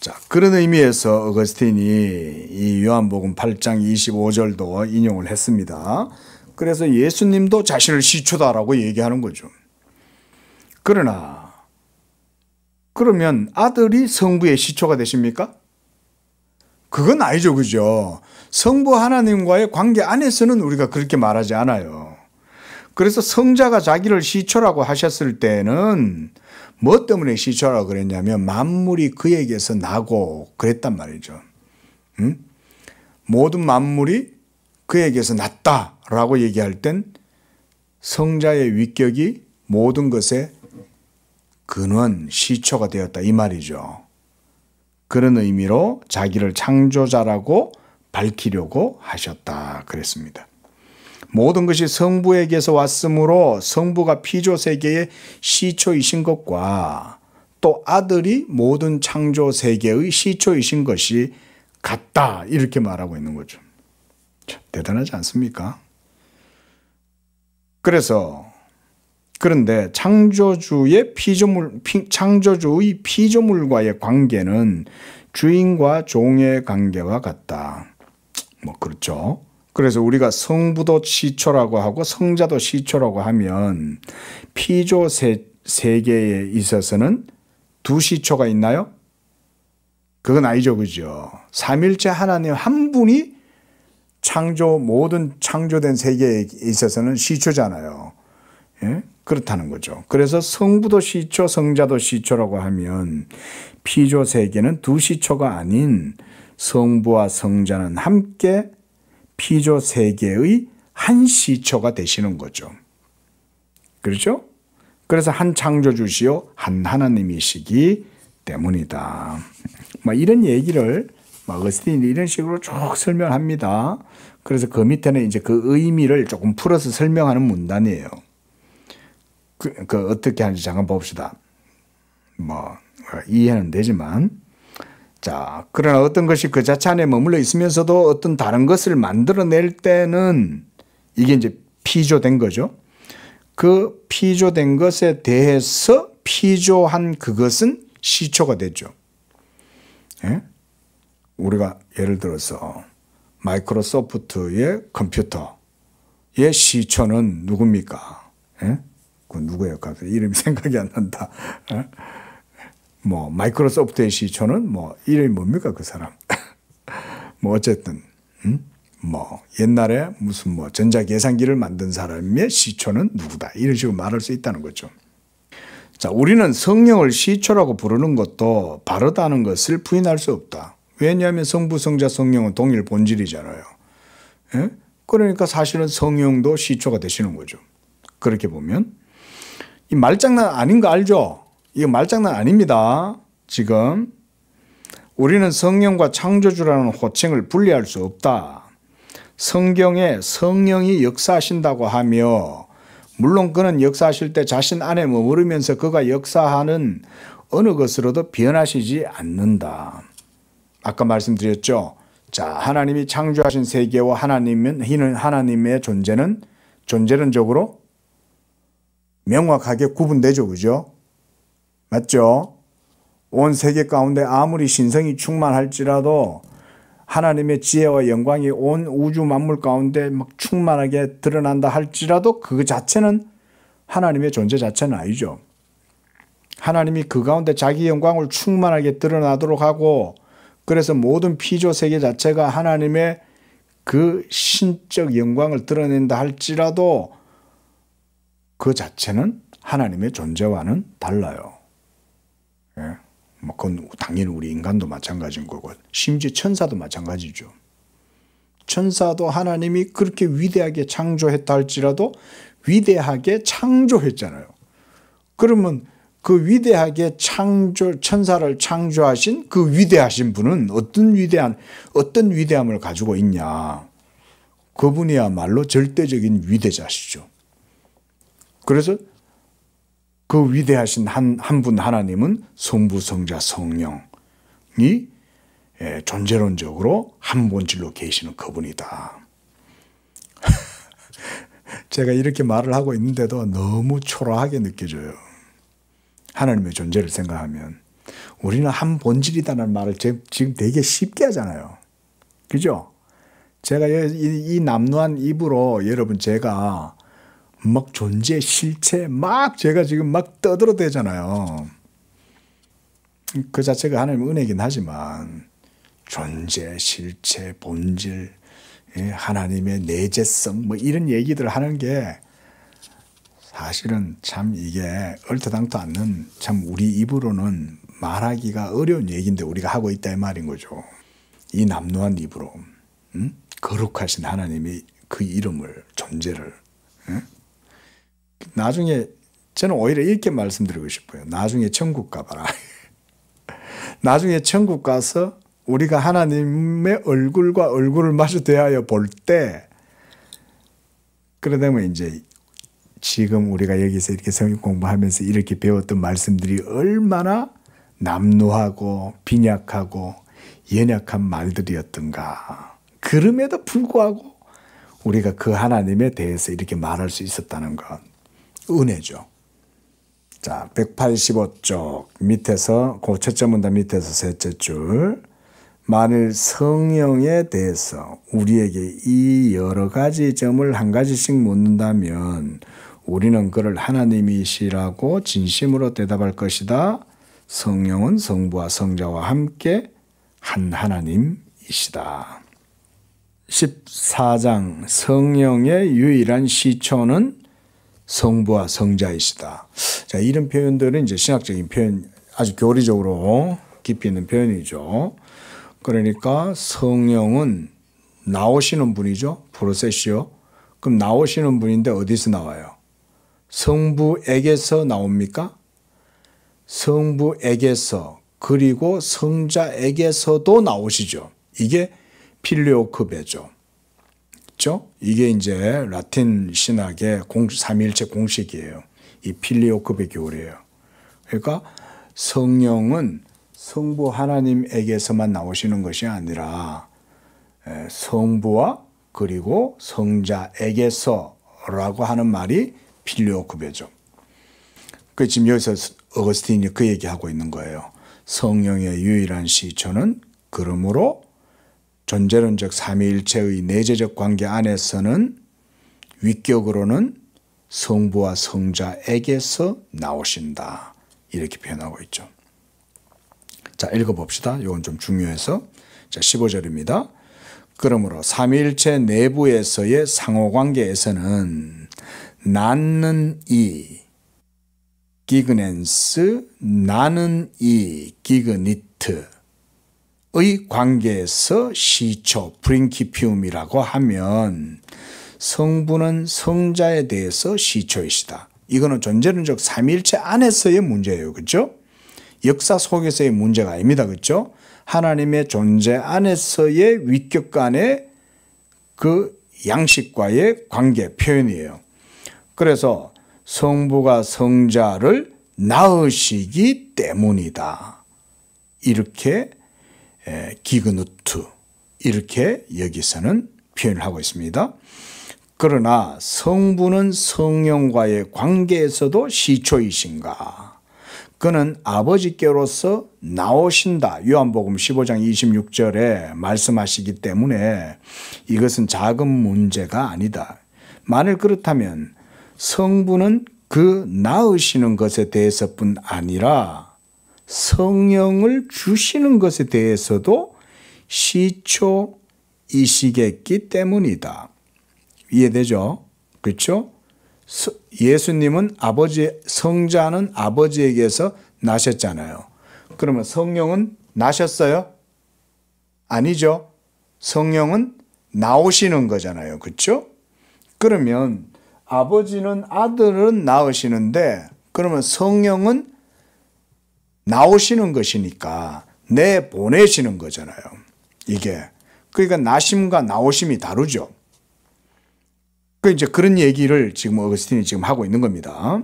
A: 자, 그런 의미에서 어거스틴이 이 요한복음 8장 25절도 인용을 했습니다. 그래서 예수님도 자신을 시초다라고 얘기하는 거죠. 그러면 아들이 성부의 시초가 되십니까? 그건 아니죠. 그죠? 성부 하나님과의 관계 안에서는 우리가 그렇게 말하지 않아요. 그래서 성자가 자기를 시초라고 하셨을 때는 뭐 때문에 시초라고 그랬냐면 만물이 그에게서 나고 그랬단 말이죠. 응? 모든 만물이 그에게서 났다라고 얘기할 땐 성자의 위격이 모든 것의 근원, 시초가 되었다 이 말이죠. 그런 의미로 자기를 창조자라고 밝히려고 하셨다 그랬습니다. 모든 것이 성부에게서 왔으므로 성부가 피조세계의 시초이신 것과 또 아들이 모든 창조세계의 시초이신 것이 같다 이렇게 말하고 있는 거죠. 대단하지 않습니까? 그런데 창조주의 피조물과의 관계는 주인과 종의 관계와 같다. 뭐 그렇죠. 그래서 우리가 성부도 시초라고 하고 성자도 시초라고 하면 피조 세계에 있어서는 두 시초가 있나요? 그건 아니죠, 그죠? 삼일체 하나님 한 분이 모든 창조된 세계에 있어서는 시초잖아요. 예? 그렇다는 거죠. 그래서 성부도 시초, 성자도 시초라고 하면 피조 세계는 두 시초가 아닌 성부와 성자는 함께 피조 세계의 한 시초가 되시는 거죠. 그렇죠? 그래서 한 창조주시요 한 하나님이시기 때문이다. 이런 얘기를 어거스틴이 이런 식으로 쭉 설명합니다. 그래서 그 밑에는 이제 그 의미를 조금 풀어서 설명하는 문단이에요. 어떻게 하는지 잠깐 봅시다. 이해는 되지만. 자, 그러나 어떤 것이 그 자체 안에 머물러 있으면서도 어떤 다른 것을 만들어낼 때는 이게 이제 피조된 거죠. 그 피조된 것에 대해서 피조한 그것은 시초가 되죠. 예? 우리가 예를 들어서 마이크로소프트의 컴퓨터의 시초는 누굽니까? 예? 그 누구예요? 갑자기 이름이 생각이 안 난다. 예? 마이크로소프트의 시초는 이름이 뭡니까 그 사람? 어쨌든 옛날에 무슨 전자계산기를 만든 사람의 시초는 누구다 이런 식으로 말할 수 있다는 거죠. 자, 우리는 성령을 시초라고 부르는 것도 바르다는 것을 부인할 수 없다. 왜냐하면 성부, 성자, 성령은 동일 본질이잖아요. 예? 그러니까 사실은 성령도 시초가 되시는 거죠. 그렇게 보면 이 말장난 아닌 거 알죠? 이거 말장난 아닙니다. 지금 우리는 성령과 창조주라는 호칭을 분리할 수 없다. 성경에 성령이 역사하신다고 하며 물론 그는 역사하실 때 자신 안에 머무르면서 그가 역사하는 어느 것으로도 변하시지 않는다. 아까 말씀드렸죠. 자, 하나님이 창조하신 세계와 하나님의 존재는 존재론적으로 명확하게 구분되죠. 그죠? 맞죠? 온 세계 가운데 아무리 신성이 충만할지라도 하나님의 지혜와 영광이 온 우주 만물 가운데 막 충만하게 드러난다 할지라도 그 자체는 하나님의 존재 자체는 아니죠. 하나님이 그 가운데 자기 영광을 충만하게 드러나도록 하고 그래서 모든 피조 세계 자체가 하나님의 그 신적 영광을 드러낸다 할지라도 그 자체는 하나님의 존재와는 달라요. 예? 그건 당연히 우리 인간도 마찬가지인 거고 심지어 천사도 마찬가지죠. 천사도 하나님이 그렇게 위대하게 창조했다 할지라도 위대하게 창조했잖아요. 그러면 그 위대하게 천사를 창조하신 그 위대하신 분은 어떤 위대함을 가지고 있냐. 그분이야말로 절대적인 위대자시죠. 그래서 그 위대하신 한 분 하나님은 성부, 성자, 성령이 존재론적으로 한 본질로 계시는 그분이다. 제가 이렇게 말을 하고 있는데도 너무 초라하게 느껴져요. 하나님의 존재를 생각하면 우리는 한 본질이다는 말을 지금 되게 쉽게 하잖아요. 그죠? 제가 이 남루한 입으로 여러분 제가 막 존재, 실체 막 제가 지금 막 떠들어대잖아요. 그 자체가 하나님의 은혜이긴 하지만 존재, 실체, 본질, 하나님의 내재성 이런 얘기들 하는 게 사실은 참 이게 얼토당토 않는 참 우리 입으로는 말하기가 어려운 얘기인데 우리가 하고 있다 이 말인 거죠. 이 남루한 입으로 거룩하신 하나님이 그 이름을 존재를 나중에 저는 오히려 이렇게 말씀드리고 싶어요. 나중에 천국 가봐라. 나중에 천국 가서 우리가 하나님의 얼굴과 얼굴을 마주 대하여 볼 때 그러다면 이제 지금 우리가 여기서 이렇게 성경 공부하면서 이렇게 배웠던 말씀들이 얼마나 남루하고 빈약하고 연약한 말들이었던가. 그럼에도 불구하고 우리가 그 하나님에 대해서 이렇게 말할 수 있었다는 건 은혜죠. 자, 185쪽 밑에서 그 첫째 문단 밑에서 셋째 줄. 만일 성령에 대해서 우리에게 이 여러 가지 점을 한 가지씩 묻는다면 우리는 그를 하나님이시라고 진심으로 대답할 것이다. 성령은 성부와 성자와 함께 한 하나님이시다. 14장 성령의 유일한 시초는 성부와 성자이시다. 자, 이런 표현들은 이제 신학적인 표현, 아주 교리적으로 깊이 있는 표현이죠. 그러니까 성령은 나오시는 분이죠. 프로세시오. 그럼 나오시는 분인데 어디서 나와요? 성부에게서 나옵니까? 성부에게서 그리고 성자에게서도 나오시죠. 이게 필리오크베죠. 그렇죠? 이게 이제 라틴 신학의 삼위일체 공식이에요. 이 필리오크베 교리예요. 그러니까 성령은 성부 하나님에게서만 나오시는 것이 아니라 성부와 그리고 성자에게서라고 하는 말이 필리오크베죠. 그 지금 여기서 어거스틴이 그 얘기하고 있는 거예요. 성령의 유일한 시초는 그러므로 존재론적 삼위일체의 내재적 관계 안에서는 위격으로는 성부와 성자에게서 나오신다. 이렇게 표현하고 있죠. 자, 읽어봅시다. 이건 좀 중요해서. 자, 15절입니다. 그러므로 삼위일체 내부에서의 상호관계에서는 낳는 이 기그넨스, 나는 이 기그니트의 관계에서 시초, 프린키피움이라고 하면 성부는 성자에 대해서 시초이시다. 이거는 존재론적 삼위일체 안에서의 문제예요. 그렇죠? 역사 속에서의 문제가 아닙니다. 그렇죠? 하나님의 존재 안에서의 위격 간의 그 양식과의 관계 표현이에요. 그래서 성부가 성자를 낳으시기 때문이다. 이렇게 기그누트 이렇게 여기서는 표현을 하고 있습니다. 그러나 성부는 성령과의 관계에서도 시초이신가? 그는 아버지께로서 나오신다. 요한복음 15장 26절에 말씀하시기 때문에 이것은 작은 문제가 아니다. 만일 그렇다면 성부는 그 낳으시는 것에 대해서뿐 아니라 성령을 주시는 것에 대해서도 시초이시겠기 때문이다. 이해되죠? 그렇죠? 예수님은 성자는 아버지에게서 나셨잖아요. 그러면 성령은 나셨어요? 아니죠. 성령은 나오시는 거잖아요. 그렇죠? 그러면 아버지는 아들은 낳으시는데 그러면 성령은 나오시는 것이니까 내보내시는 거잖아요. 이게. 그러니까 나심과 나오심이 다르죠. 그 이제 그런 얘기를 지금 어거스틴이 지금 하고 있는 겁니다.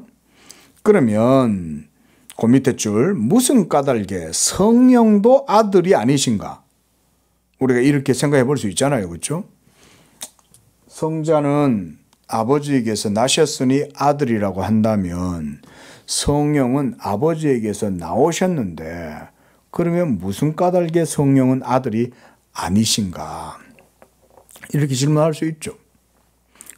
A: 그러면 그 밑에 줄 무슨 까닭에 성령도 아들이 아니신가? 우리가 이렇게 생각해 볼 수 있잖아요. 그렇죠? 성자는 아버지에게서 나셨으니 아들이라고 한다면 성령은 아버지에게서 나오셨는데 그러면 무슨 까닭에 성령은 아들이 아니신가? 이렇게 질문할 수 있죠.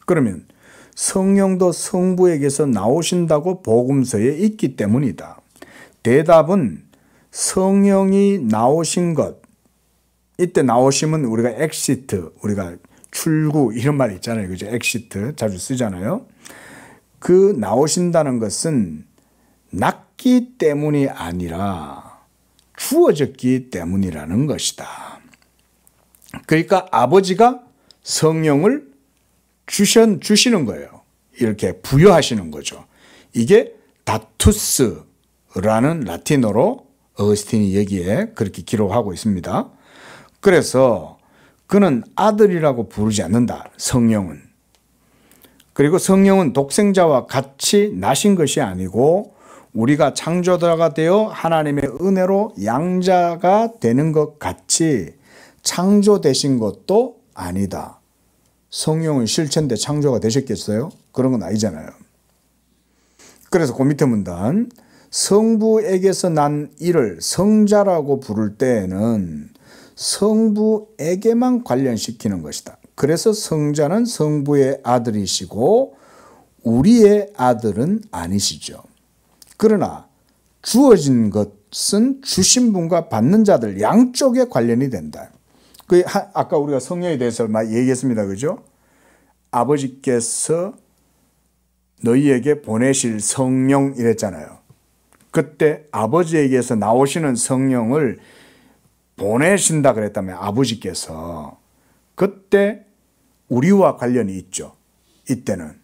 A: 그러면 성령도 성부에게서 나오신다고 복음서에 있기 때문이다. 대답은 성령이 나오신 것. 이때 나오심은 우리가 엑시트, 우리가 출구 이런 말 있잖아요. 그죠? 엑시트 자주 쓰잖아요. 그 나오신다는 것은 낳기 때문이 아니라 주어졌기 때문이라는 것이다. 그러니까 아버지가 성령을 주시는 거예요. 이렇게 부여하시는 거죠. 이게 다투스라는 라틴어로 어거스틴이 여기에 그렇게 기록하고 있습니다. 그래서 그는 아들이라고 부르지 않는다. 성령은. 그리고 성령은 독생자와 같이 나신 것이 아니고 우리가 창조자가 되어 하나님의 은혜로 양자가 되는 것 같이 창조되신 것도 아니다. 성령은 실체인데 창조가 되셨겠어요? 그런 건 아니잖아요. 그래서 그 밑에 문단, 성부에게서 난 이를 성자라고 부를 때에는 성부에게만 관련시키는 것이다. 그래서 성자는 성부의 아들이시고 우리의 아들은 아니시죠. 그러나 주어진 것은 주신 분과 받는 자들 양쪽에 관련이 된다. 아까 우리가 성령에 대해서 많이 얘기했습니다. 그죠? 아버지께서 너희에게 보내실 성령 이랬잖아요. 그때 아버지에게서 나오시는 성령을 보내신다 그랬다면 아버지께서 그때 우리와 관련이 있죠. 이때는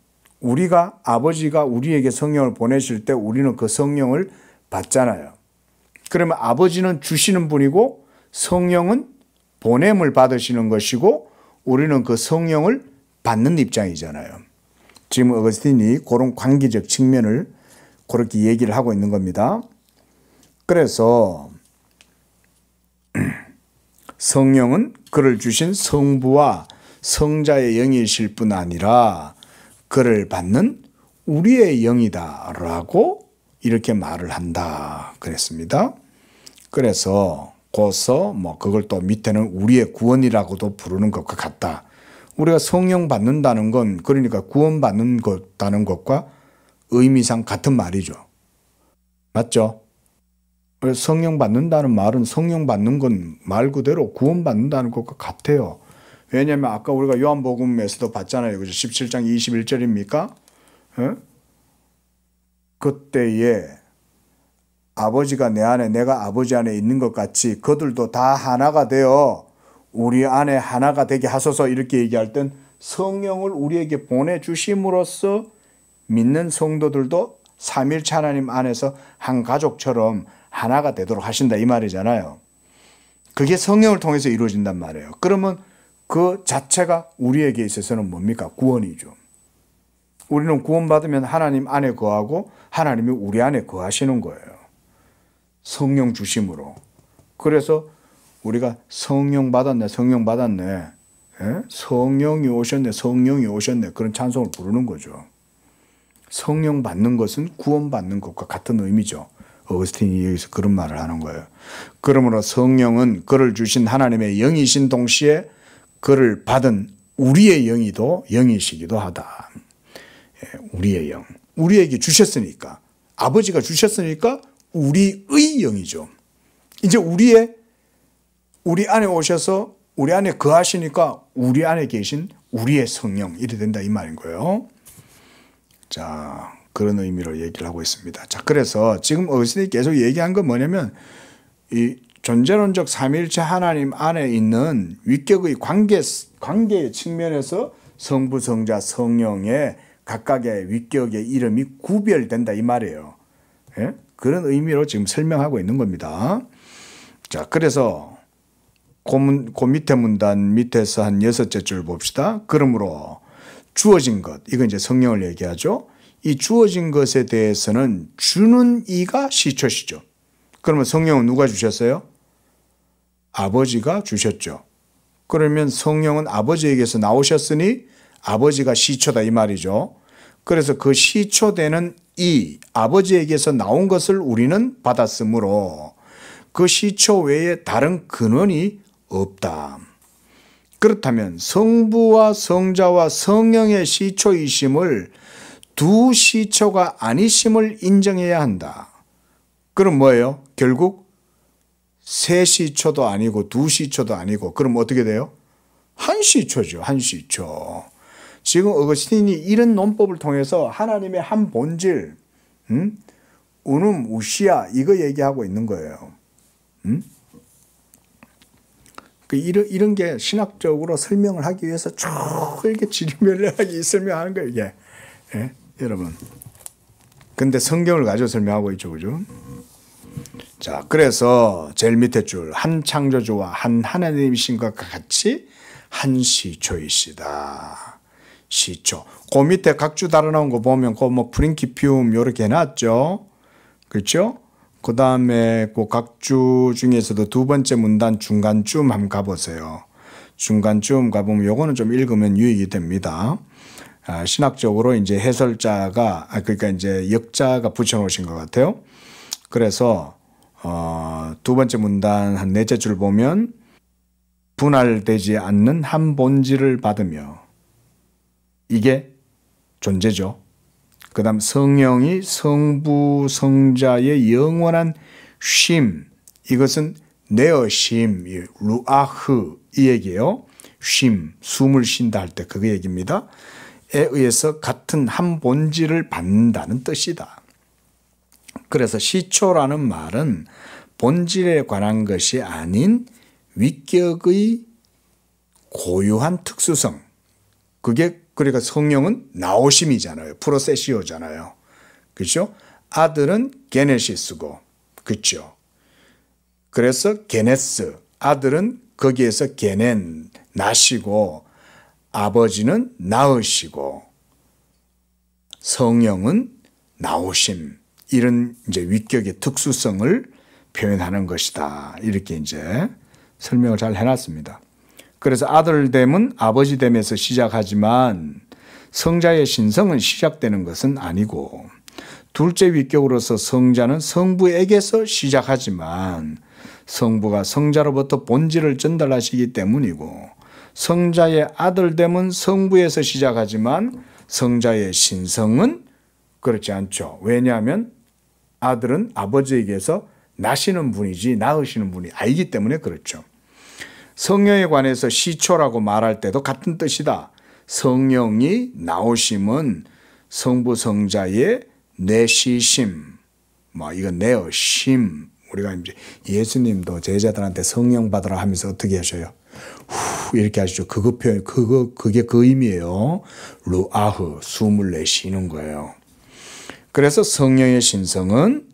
A: 아버지가 우리에게 성령을 보내실 때 우리는 그 성령을 받잖아요. 그러면 아버지는 주시는 분이고 성령은 보냄을 받으시는 것이고 우리는 그 성령을 받는 입장이잖아요. 지금 어거스틴이 그런 관계적 측면을 그렇게 얘기를 하고 있는 겁니다. 그래서 성령은 그를 주신 성부와 성자의 영이실 뿐 아니라 그를 받는 우리의 영이다라고 이렇게 말을 한다 그랬습니다. 그래서 고서 그걸 또 밑에는 우리의 구원이라고도 부르는 것과 같다. 우리가 성령 받는다는 건 그러니까 구원받는 것다는 것과 의미상 같은 말이죠. 맞죠? 성령 받는다는 말은 성령 받는 건 말 그대로 구원받는다는 것과 같아요. 왜냐하면 아까 우리가 요한복음에서도 봤잖아요. 그죠? 17장 21절입니까? 그때에 아버지가 내 안에 내가 아버지 안에 있는 것 같이 그들도 다 하나가 되어 우리 안에 하나가 되게 하소서 이렇게 얘기할 땐 성령을 우리에게 보내주심으로써 믿는 성도들도 삼일체 하나님 안에서 한 가족처럼 하나가 되도록 하신다 이 말이잖아요. 그게 성령을 통해서 이루어진단 말이에요. 그러면 그 자체가 우리에게 있어서는 뭡니까? 구원이죠. 우리는 구원받으면 하나님 안에 거하고 하나님이 우리 안에 거하시는 거예요. 성령 주심으로. 그래서 우리가 성령 받았네, 성령 받았네. 예? 성령이 오셨네, 성령이 오셨네. 그런 찬송을 부르는 거죠. 성령 받는 것은 구원받는 것과 같은 의미죠. 어거스틴이 여기서 그런 말을 하는 거예요. 그러므로 성령은 그를 주신 하나님의 영이신 동시에 그를 받은 우리의 영이도 영이시기도 하다. 예, 우리의 영. 우리에게 주셨으니까. 아버지가 주셨으니까 우리의 영이죠. 이제 우리 안에 오셔서 우리 안에 거하시니까 우리 안에 계신 우리의 성령 이래 된다 이 말인 거예요. 자, 그런 의미로 얘기를 하고 있습니다. 자, 그래서 지금 어거스틴이 계속 얘기한 건 뭐냐면 이 존재론적 삼일체 하나님 안에 있는 위격의 관계의 측면에서 성부, 성자, 성령의 각각의 위격의 이름이 구별된다 이 말이에요. 예? 그런 의미로 지금 설명하고 있는 겁니다. 자, 그래서 그 밑에 문단 밑에서 한 6째 줄 봅시다. 그러므로 주어진 것, 이건 이제 성령을 얘기하죠. 이 주어진 것에 대해서는 주는 이가 시초시죠. 그러면 성령은 누가 주셨어요? 아버지가 주셨죠. 그러면 성령은 아버지에게서 나오셨으니 아버지가 시초다 이 말이죠. 그래서 그 시초되는 이 아버지에게서 나온 것을 우리는 받았으므로 그 시초 외에 다른 근원이 없다. 그렇다면 성부와 성자와 성령의 시초이심을 두 시초가 아니심을 인정해야 한다. 그럼 뭐예요? 결국 세 시초도 아니고 두 시초도 아니고 그럼 어떻게 돼요? 한 시초죠. 한 시초. 지금 어거스틴이 이런 논법을 통해서 하나님의 한 본질, 우눔 우시아 이거 얘기하고 있는 거예요. 이런 게 신학적으로 설명을 하기 위해서 쭉 이렇게 지리멸렬하게 설명하는 거예요, 이게. 예? 여러분. 근데 성경을 가지고 설명하고 있죠, 그죠? 자, 그래서 제일 밑에 줄, 한 창조주와 한 하나님이신 것과 같이 한 시초이시다. 시초. 그 밑에 각주 달아놓은 거 보면, 그 뭐 프린키피움 요렇게 해놨죠? 그렇죠? 그 다음에 그 각주 중에서도 두 번째 문단 중간쯤 한번 가보세요. 중간쯤 가보면 요거는 좀 읽으면 유익이 됩니다. 신학적으로 이제 해설자가, 그러니까 이제 역자가 붙여놓으신 것 같아요. 그래서, 두 번째 문단 한 넷째 줄 보면 분할되지 않는 한 본질을 받으며 이게 존재죠. 그 다음 성령이 성부 성자의 영원한 쉼, 이것은 네어쉼, 루아흐 이 얘기예요. 쉼, 숨을 쉰다 할 때 그거 얘기입니다. 에 의해서 같은 한 본질을 받는다는 뜻이다. 그래서 시초라는 말은 본질에 관한 것이 아닌 위격의 고유한 특수성, 그게 그러니까 성령은 나오심이잖아요. 프로세시오잖아요. 그렇죠? 아들은 게네시스고, 그렇죠? 그래서 게네스, 아들은 거기에서 게넨, 나시고, 아버지는 낳으시고, 성령은 나오심, 이런 이제 위격의 특수성을 표현하는 것이다. 이렇게 이제 설명을 잘 해놨습니다. 그래서 아들됨은 아버지됨에서 시작하지만 성자의 신성은 시작되는 것은 아니고, 둘째 위격으로서 성자는 성부에게서 시작하지만 성부가 성자로부터 본질을 전달하시기 때문이고, 성자의 아들됨은 성부에서 시작하지만 성자의 신성은 그렇지 않죠. 왜냐하면 아들은 아버지에게서 나시는 분이지 낳으시는 분이 아니기 때문에 그렇죠. 성령에 관해서 시초라고 말할 때도 같은 뜻이다. 성령이 나오심은 성부 성자의 내시심, 이건 내어심. 우리가 이제 예수님도 제자들한테 성령 받으라 하면서 어떻게 하셔요? 후 이렇게 하시죠. 그거 표현, 그게 그 의미예요. 루아흐, 숨을 내쉬는 거예요. 그래서 성령의 신성은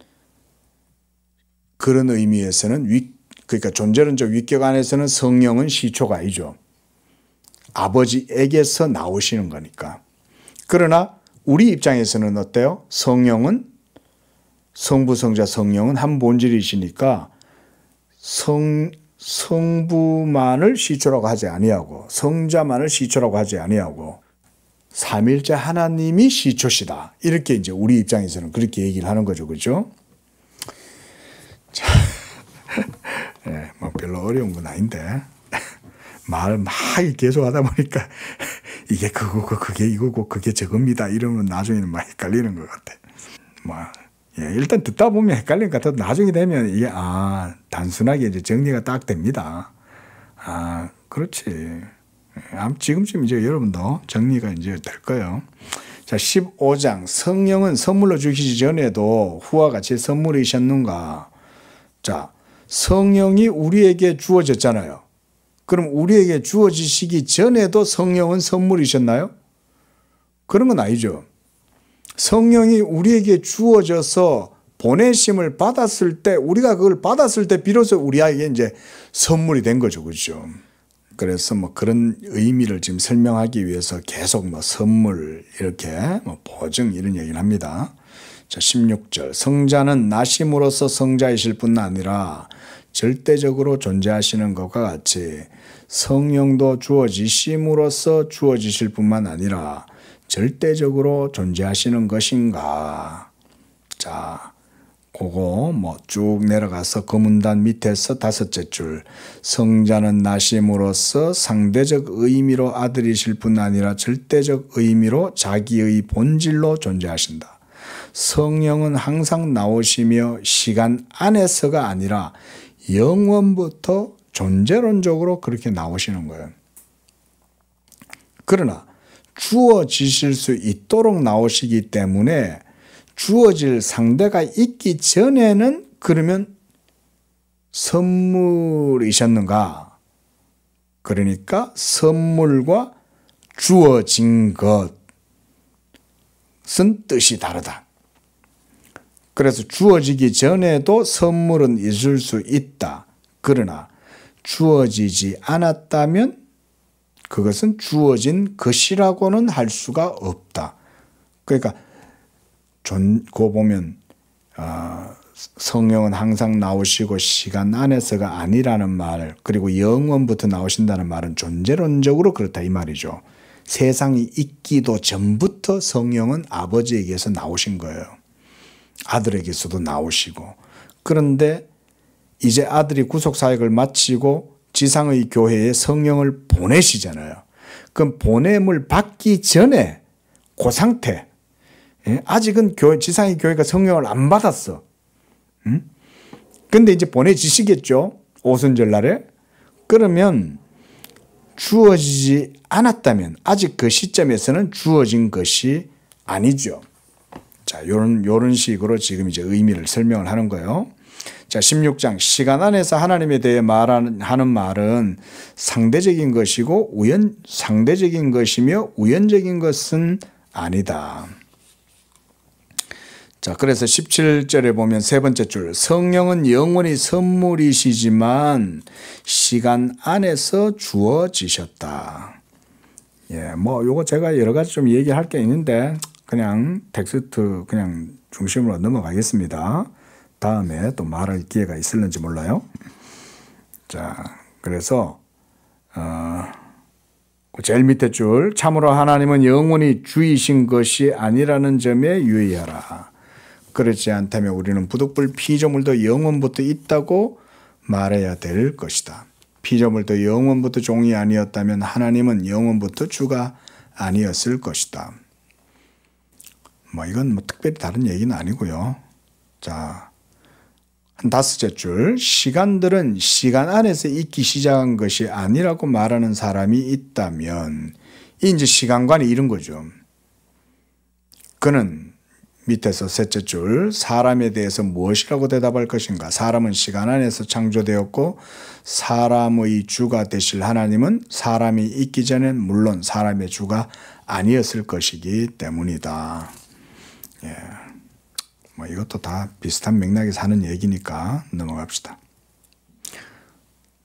A: 그런 의미에서는 그러니까 존재론적 위격 안에서는 성령은 시초가 아니죠. 아버지에게서 나오시는 거니까. 그러나 우리 입장에서는 어때요? 성령은 성부, 성자, 성령은 한 본질이시니까 성부만을 시초라고 하지 아니하고 성자만을 시초라고 하지 아니하고 삼일째 하나님이 시초시다. 이렇게 이제 우리 입장에서는 그렇게 얘기를 하는 거죠. 그렇죠? 자, 네, 별로 어려운 건 아닌데 말 막 계속 하다 보니까 이게 그거고 그게 이거고 그게 저겁니다. 이러면 나중에는 막 헷갈리는 것 같아. 일단 듣다 보면 헷갈리는 것 같아도 나중에 되면 이게 단순하게 이제 정리가 딱 됩니다. 그렇지. 지금쯤 이제 여러분도 정리가 이제 될 거예요. 자, 15장. 성령은 선물로 주시기 전에도 후와 같이 선물이셨는가? 자, 성령이 우리에게 주어졌잖아요. 그럼 우리에게 주어지시기 전에도 성령은 선물이셨나요? 그런 건 아니죠. 성령이 우리에게 주어져서 보내심을 받았을 때, 우리가 그걸 받았을 때 비로소 우리에게 이제 선물이 된 거죠. 그렇죠? 그래서 그런 의미를 지금 설명하기 위해서 계속 선물, 이렇게 보증 이런 얘기를 합니다. 자, 16절. 성자는 나심으로써 성자이실 뿐 아니라 절대적으로 존재하시는 것과 같이 성령도 주어지심으로써 주어지실 뿐만 아니라 절대적으로 존재하시는 것인가. 자, 그거 쭉 내려가서 그 문단 밑에서 다섯째 줄. 성자는 나심으로써 상대적 의미로 아들이실 뿐 아니라 절대적 의미로 자기의 본질로 존재하신다. 성령은 항상 나오시며 시간 안에서가 아니라 영원부터 존재론적으로 그렇게 나오시는 거예요. 그러나 주어지실 수 있도록 나오시기 때문에 주어질 상대가 있기 전에는 그러면 선물이셨는가? 그러니까 선물과 주어진 것은 뜻이 다르다. 그래서 주어지기 전에도 선물은 있을 수 있다. 그러나 주어지지 않았다면 그것은 주어진 것이라고는 할 수가 없다. 그러니까 그거 보면 성령은 항상 나오시고 시간 안에서가 아니라는 말, 그리고 영원부터 나오신다는 말은 존재론적으로 그렇다 이 말이죠. 세상이 있기도 전부터 성령은 아버지에게서 나오신 거예요. 아들에게서도 나오시고. 그런데 이제 아들이 구속사역을 마치고 지상의 교회에 성령을 보내시잖아요. 그럼 보냄을 받기 전에 그 상태, 아직은 지상의 교회가 성령을 안 받았어. 근데 이제 보내지시겠죠. 오순절날에. 그러면 주어지지 않았다면 아직 그 시점에서는 주어진 것이 아니죠. 자, 요런 식으로 지금 이제 의미를 설명을 하는 거예요. 자, 16장 시간 안에서 하나님에 대해 하는 말은 상대적인 것이고 상대적인 것이며 우연적인 것은 아니다. 자, 그래서 17절에 보면 세 번째 줄, 성령은 영원히 선물이시지만 시간 안에서 주어지셨다. 예, 뭐 요거 제가 여러 가지 좀 얘기할 게 있는데 그냥 텍스트 그냥 중심으로 넘어가겠습니다. 다음에 또 말할 기회가 있을는지 몰라요. 자, 그래서 제일 밑에 줄, 참으로 하나님은 영원히 주이신 것이 아니라는 점에 유의하라. 그렇지 않다면 우리는 부득불 피조물도 영원부터 있다고 말해야 될 것이다. 피조물도 영원부터 종이 아니었다면 하나님은 영원부터 주가 아니었을 것이다. 뭐 이건 뭐 특별히 다른 얘기는 아니고요. 자, 한 다섯째 줄, 시간들은 시간 안에서 있기 시작한 것이 아니라고 말하는 사람이 있다면 이제 시간관이 이런 거죠. 그는 밑에서 셋째 줄, 사람에 대해서 무엇이라고 대답할 것인가? 사람은 시간 안에서 창조되었고 사람의 주가 되실 하나님은 사람이 있기 전엔 물론 사람의 주가 아니었을 것이기 때문이다. 예, 뭐 이것도 다 비슷한 맥락에서 하는 얘기니까 넘어갑시다.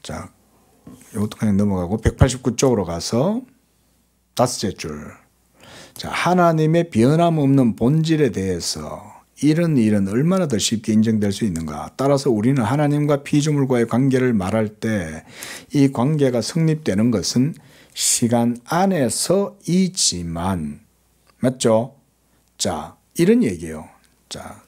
A: 자, 이것도 그냥 넘어가고 189쪽으로 가서 다섯째 줄. 자, 하나님의 변함없는 본질에 대해서 이런 일은 얼마나 더 쉽게 인정될 수 있는가? 따라서 우리는 하나님과 피조물과의 관계를 말할 때 이 관계가 성립되는 것은 시간 안에서이지만, 맞죠? 자, 이런 얘기예요. 자,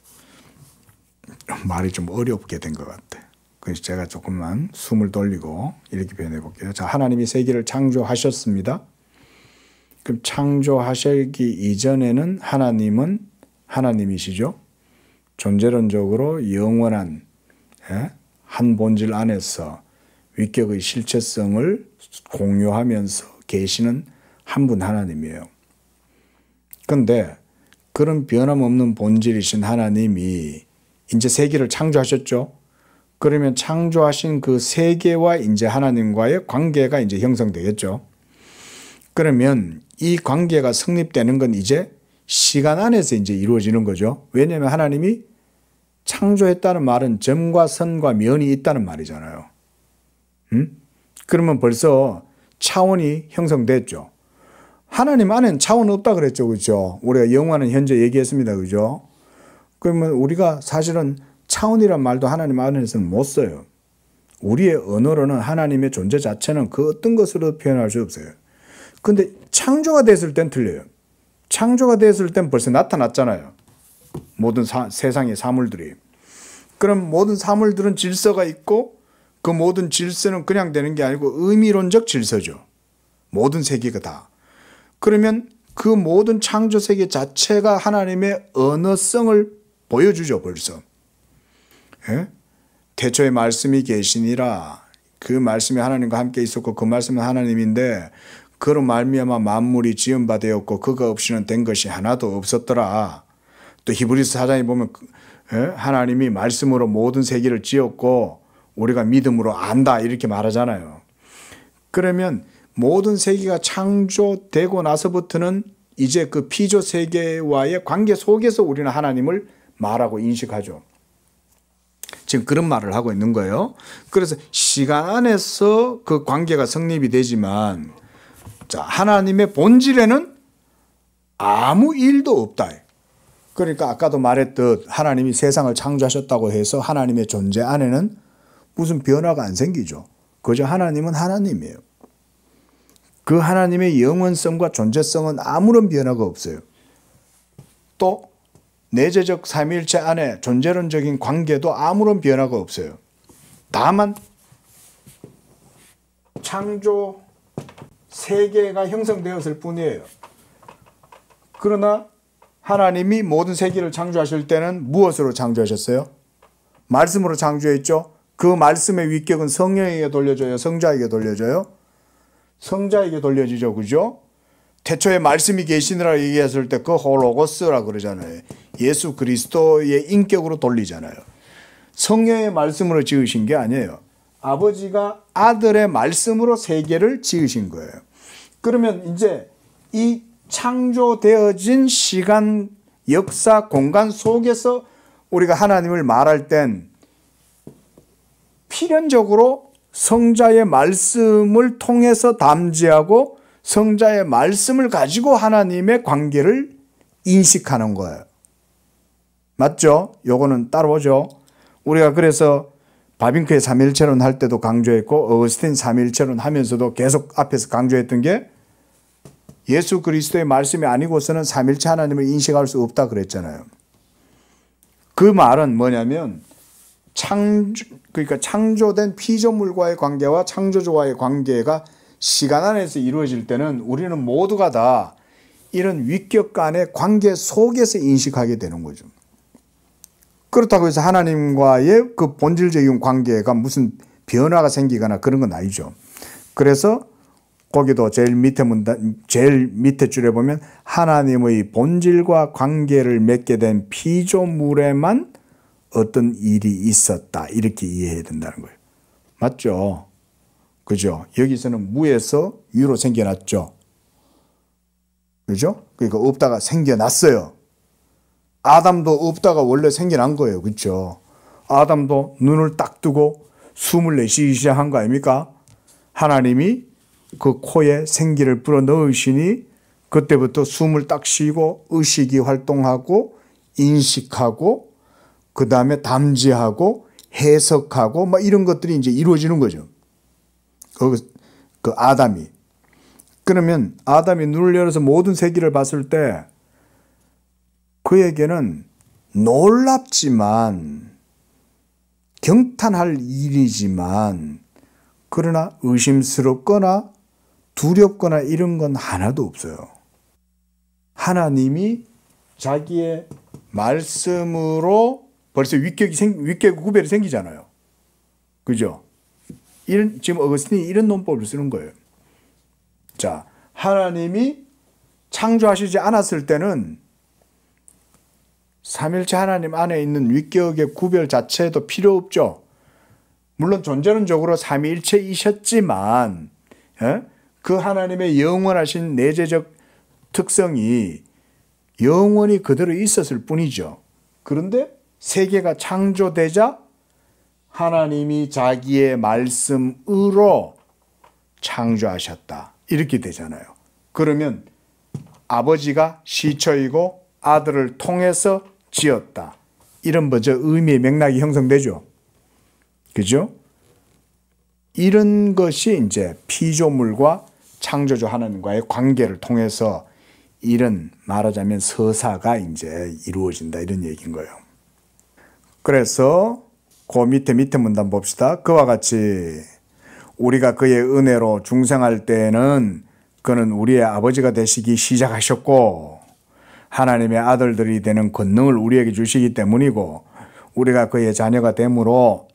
A: 말이 좀 어렵게 된 것 같아. 그래서 제가 조금만 숨을 돌리고 이렇게 표현해 볼게요. 자, 하나님이 세계를 창조하셨습니다. 그럼 창조하시기 이전에는 하나님은 하나님이시죠. 존재론적으로 영원한 한 본질 안에서 위격의 실체성을 공유하면서 계시는 한 분 하나님이에요. 그런데 그런 변함없는 본질이신 하나님이 이제 세계를 창조하셨죠. 그러면 창조하신 그 세계와 이제 하나님과의 관계가 이제 형성되겠죠. 그러면 이 관계가 성립되는 건 이제 시간 안에서 이제 이루어지는 거죠. 왜냐하면 하나님이 창조했다는 말은 점과 선과 면이 있다는 말이잖아요. 그러면 벌써 차원이 형성됐죠. 하나님 안에는 차원 없다 그랬죠. 그죠? 우리가 영화는 현재 얘기했습니다. 그죠? 그러면 우리가 사실은 차원이란 말도 하나님 안에서는 못 써요. 우리의 언어로는 하나님의 존재 자체는 그 어떤 것으로 표현할 수 없어요. 근데 창조가 됐을 땐 틀려요. 창조가 됐을 땐 벌써 나타났잖아요. 모든 세상의 사물들이. 그럼 모든 사물들은 질서가 있고 그 모든 질서는 그냥 되는 게 아니고 의미론적 질서죠. 모든 세계가 다. 그러면 그 모든 창조 세계 자체가 하나님의 언어성을 보여주죠. 벌써. 예? 태초에 말씀이 계시니라. 그 말씀이 하나님과 함께 있었고 그 말씀은 하나님인데 그로 말미암아 만물이 지은 바 되었고 그가 없이는 된 것이 하나도 없었더라. 또 히브리서 4장에 보면 하나님이 말씀으로 모든 세계를 지었고 우리가 믿음으로 안다 이렇게 말하잖아요. 그러면 모든 세계가 창조되고 나서부터는 이제 그 피조 세계와의 관계 속에서 우리는 하나님을 말하고 인식하죠. 지금 그런 말을 하고 있는 거예요. 그래서 시간 안에서 그 관계가 성립이 되지만 자, 하나님의 본질에는 아무 일도 없다. 그러니까 아까도 말했듯 하나님이 세상을 창조하셨다고 해서 하나님의 존재 안에는 무슨 변화가 안 생기죠. 그저 하나님은 하나님이에요. 그 하나님의 영원성과 존재성은 아무런 변화가 없어요. 또 내재적 삼위일체 안에 존재론적인 관계도 아무런 변화가 없어요. 다만 창조 세계가 형성되었을 뿐이에요. 그러나 하나님이 모든 세계를 창조하실 때는 무엇으로 창조하셨어요? 말씀으로 창조했죠. 그 말씀의 위격은 성령에게 돌려져요? 성자에게 돌려져요? 성자에게 돌려지죠. 그죠? 태초에 말씀이 계시느라 얘기했을 때 그 홀로고스라 그러잖아요. 예수 그리스도의 인격으로 돌리잖아요. 성령의 말씀으로 지으신 게 아니에요. 아버지가 아들의 말씀으로 세계를 지으신 거예요. 그러면 이제 이 창조되어진 시간, 역사, 공간 속에서 우리가 하나님을 말할 땐 필연적으로 성자의 말씀을 통해서 담지하고 성자의 말씀을 가지고 하나님의 관계를 인식하는 거예요. 맞죠? 요거는 따라오죠. 우리가 그래서 바빙크의 삼일체론 할 때도 강조했고 어거스틴 삼일체론 하면서도 계속 앞에서 강조했던 게 예수 그리스도의 말씀이 아니고서는 삼일체 하나님을 인식할 수 없다 그랬잖아요. 그 말은 뭐냐면 그러니까 창조된 피조물과의 관계와 창조주와의 관계가 시간 안에서 이루어질 때는 우리는 모두가 다 이런 위격 간의 관계 속에서 인식하게 되는 거죠. 그렇다고 해서 하나님과의 그 본질적인 관계가 무슨 변화가 생기거나 그런 건 아니죠. 그래서 거기도 제일 밑에 줄에 보면 하나님의 본질과 관계를 맺게 된 피조물에만 어떤 일이 있었다 이렇게 이해해야 된다는 거예요. 맞죠? 그죠? 여기서는 무에서 유로 생겨났죠. 그죠? 그러니까 없다가 생겨났어요. 아담도 없다가 원래 생겨난 거예요. 그렇죠? 아담도 눈을 딱 뜨고 숨을 내쉬기 시작한 거 아닙니까? 하나님이 그 코에 생기를 불어넣으시니 그때부터 숨을 딱 쉬고 의식이 활동하고 인식하고 그 다음에 담지하고 해석하고 막 이런 것들이 이제 이루어지는 거죠. 그 아담이. 그러면 아담이 눈을 열어서 모든 세계를 봤을 때 그에게는 놀랍지만 경탄할 일이지만 그러나 의심스럽거나 두렵거나 이런 건 하나도 없어요. 하나님이 자기의 말씀으로 벌써 위격 구별이 생기잖아요. 그죠? 지금 어거스틴이 이런 논법을 쓰는 거예요. 자, 하나님이 창조하시지 않았을 때는 삼일체 하나님 안에 있는 위격의 구별 자체도 필요 없죠. 물론 존재론적으로 삼위일체이셨지만 그 하나님의 영원하신 내재적 특성이 영원히 그대로 있었을 뿐이죠. 그런데 세계가 창조되자 하나님이 자기의 말씀으로 창조하셨다. 이렇게 되잖아요. 그러면 아버지가 시초이고 아들을 통해서 지었다. 이런 의미의 맥락이 형성되죠. 그죠? 이런 것이 이제 피조물과 창조주 하나님과의 관계를 통해서 이런 말하자면 서사가 이제 이루어진다. 이런 얘기인 거예요. 그래서 그 밑에 문단 봅시다. 그와 같이 우리가 그의 은혜로 중생할 때에는 그는 우리의 아버지가 되시기 시작하셨고 하나님의 아들들이 되는 권능을 우리에게 주시기 때문이고 우리가 그의 자녀가 되므로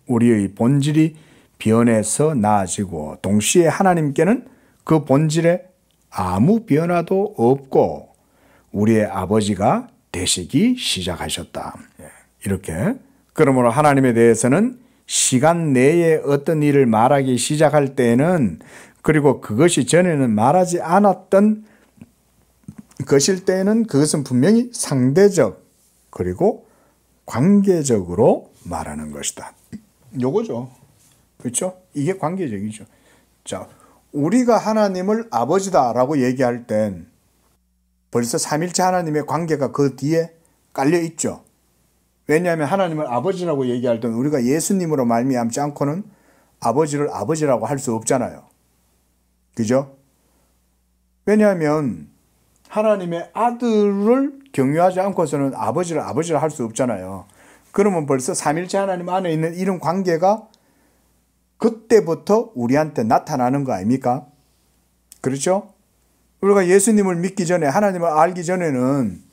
A: 우리의 본질이 변해서 나아지고 동시에 하나님께는 그 본질에 아무 변화도 없고 우리의 아버지가 되시기 시작하셨다. 이렇게. 그러므로 하나님에 대해서는 시간 내에 어떤 일을 말하기 시작할 때에는, 그리고 그것이 전에는 말하지 않았던 것일 때에는 그것은 분명히 상대적 그리고 관계적으로 말하는 것이다. 요거죠. 그렇죠? 이게 관계적이죠. 자, 우리가 하나님을 아버지다라고 얘기할 땐 벌써 삼일체 하나님의 관계가 그 뒤에 깔려 있죠. 왜냐하면 하나님을 아버지라고 얘기할 땐 우리가 예수님으로 말미암지 않고는 아버지를 아버지라고 할 수 없잖아요. 그죠? 왜냐하면 하나님의 아들을 경유하지 않고서는 아버지를 아버지라 할 수 없잖아요. 그러면 벌써 삼일체 하나님 안에 있는 이런 관계가 그때부터 우리한테 나타나는 거 아닙니까? 그렇죠? 우리가 예수님을 믿기 전에, 하나님을 알기 전에는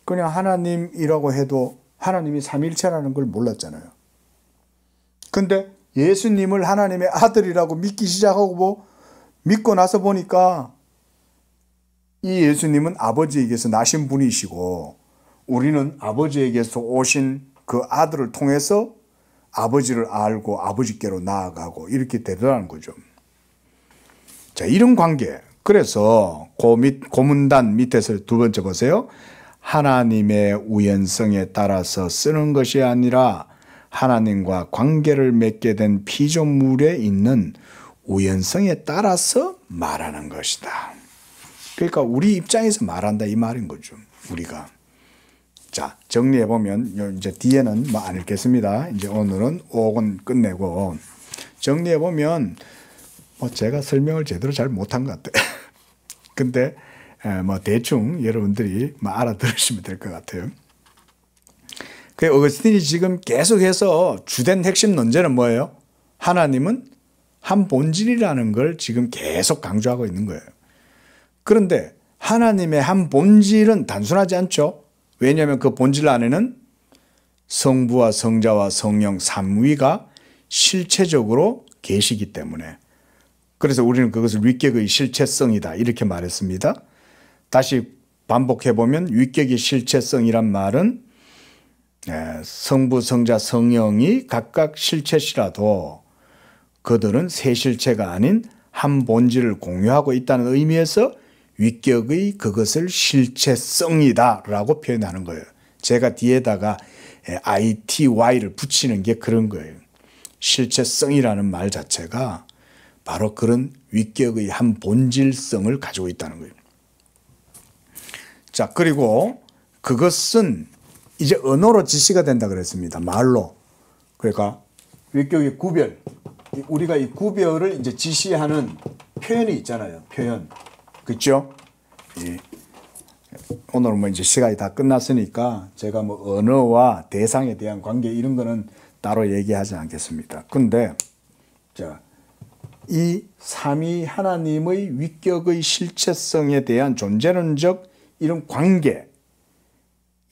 A: 그냥 하나님이라고 해도 하나님이 삼일체라는 걸 몰랐잖아요. 근데 예수님을 하나님의 아들이라고 믿기 시작하고 믿고 나서 보니까 이 예수님은 아버지에게서 나신 분이시고 우리는 아버지에게서 오신 그 아들을 통해서 아버지를 알고 아버지께로 나아가고 이렇게 되더라는 거죠. 자, 이런 관계. 그래서 고문단 밑에서 두 번째 보세요. 하나님의 우연성에 따라서 쓰는 것이 아니라 하나님과 관계를 맺게 된 피조물에 있는 우연성에 따라서 말하는 것이다. 그러니까 우리 입장에서 말한다 이 말인 거죠. 우리가. 자, 정리해보면 이제 뒤에는 뭐 안 읽겠습니다. 이제 오늘은 5권 끝내고 정리해보면 뭐 제가 설명을 제대로 잘 못한 것 같아요. 근데 뭐 대충 여러분들이 뭐 알아들으시면 될 것 같아요. 그 어거스틴이 지금 계속해서 주된 핵심 논제는 뭐예요? 하나님은 한 본질이라는 걸 지금 계속 강조하고 있는 거예요. 그런데 하나님의 한 본질은 단순하지 않죠. 왜냐하면 그 본질 안에는 성부와 성자와 성령 삼위가 실체적으로 계시기 때문에, 그래서 우리는 그것을 위격의 실체성이다 이렇게 말했습니다. 다시 반복해보면 위격의 실체성이란 말은 성부, 성자, 성령이 각각 실체시라도 그들은 세 실체가 아닌 한 본질을 공유하고 있다는 의미에서 위격의 그것을 실체성이다 라고 표현하는 거예요. 제가 뒤에다가 ITY를 붙이는 게 그런 거예요. 실체성이라는 말 자체가 바로 그런 위격의 한 본질성을 가지고 있다는 거예요. 자, 그리고 그것은 이제 언어로 지시가 된다 그랬습니다. 말로. 그러니까 위격의 구별. 우리가 이 구별을 이제 지시하는 표현이 있잖아요. 표현. 그렇죠? 예. 오늘은 뭐 이제 시간이 다 끝났으니까 제가 뭐 언어와 대상에 대한 관계 이런 거는 따로 얘기하지 않겠습니다. 근데 자, 이 삼위 하나님의 위격의 실체성에 대한 존재론적 이런 관계,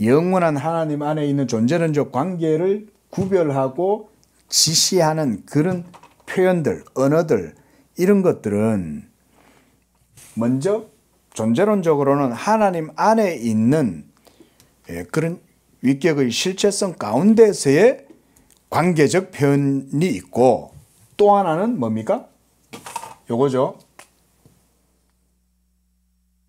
A: 영원한 하나님 안에 있는 존재론적 관계를 구별하고 지시하는 그런 표현들, 언어들 이런 것들은 먼저 존재론적으로는 하나님 안에 있는 그런 위격의 실체성 가운데서의 관계적 표현이 있고, 또 하나는 뭡니까? 요거죠.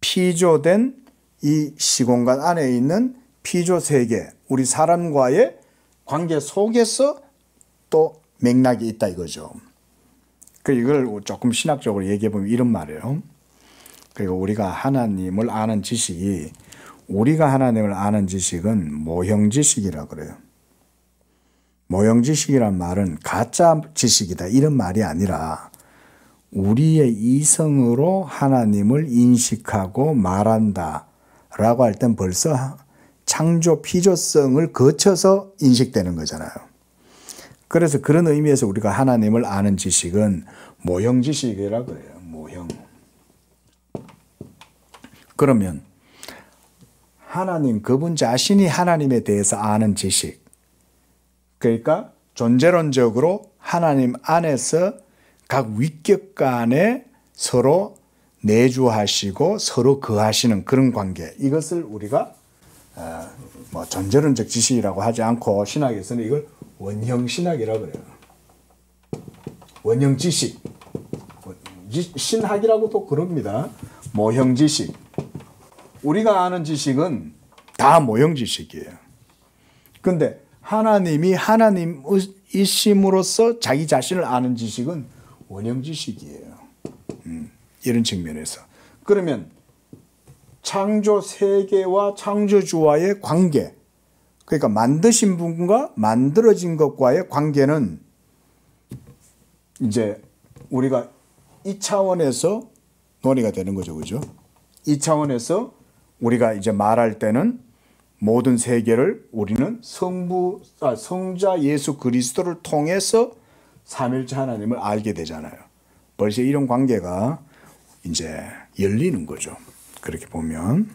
A: 피조된 이 시공간 안에 있는 피조 세계, 우리 사람과의 관계 속에서 또 맥락이 있다 이거죠. 이걸 조금 신학적으로 얘기해 보면 이런 말이에요. 그리고 우리가 하나님을 아는 지식이, 우리가 하나님을 아는 지식은 모형 지식이라 그래요. 모형 지식이란 말은 가짜 지식이다 이런 말이 아니라 우리의 이성으로 하나님을 인식하고 말한다 라고 할 땐 벌써 창조 피조성을 거쳐서 인식되는 거잖아요. 그래서 그런 의미에서 우리가 하나님을 아는 지식은 모형 지식이라 그래요. 모형. 그러면 하나님, 그분 자신이 하나님에 대해서 아는 지식, 그러니까 존재론적으로 하나님 안에서 각 위격 간의 서로 내주하시고 서로 거하시는 그런 관계. 이것을 우리가 뭐 전제론적 지식이라고 하지 않고 신학에서는 이걸 원형 신학이라고 그래요. 원형 지식. 신학이라고도 그럽니다. 모형 지식. 우리가 아는 지식은 다 모형 지식이에요. 근데 하나님이 하나님이심으로써 자기 자신을 아는 지식은 원형 지식이에요. 이런 측면에서. 그러면 창조 세계와 창조주와의 관계, 그러니까 만드신 분과 만들어진 것과의 관계는 이제 우리가 이 차원에서 논의가 되는 거죠. 그죠? 이 차원에서 우리가 이제 말할 때는 모든 세계를 우리는 성자 예수 그리스도를 통해서 삼일째 하나님을 알게 되잖아요. 벌써 이런 관계가 이제 열리는 거죠. 그렇게 보면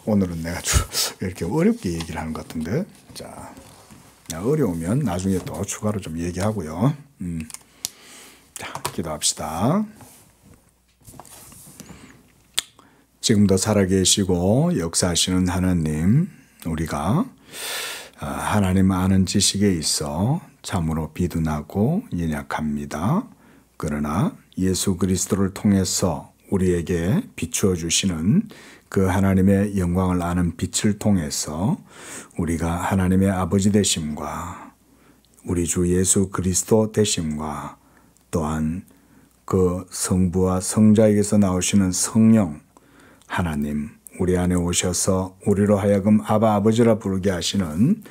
A: 오늘은 내가 이렇게 어렵게 얘기를 하는 것 같은데, 자, 어려우면 나중에 또 추가로 좀 얘기하고요. 자, 기도합시다. 지금도 살아계시고 역사하시는 하나님, 우리가 하나님 아는 지식에 있어 참으로 비둔하고 연약합니다. 그러나 예수 그리스도를 통해서 우리에게 비추어 주시는 그 하나님의 영광을 아는 빛을 통해서 우리가 하나님의 아버지 되심과 우리 주 예수 그리스도 되심과 또한 그 성부와 성자에게서 나오시는 성령 하나님, 우리 안에 오셔서 우리로 하여금 아바 아버지라 부르게 하시는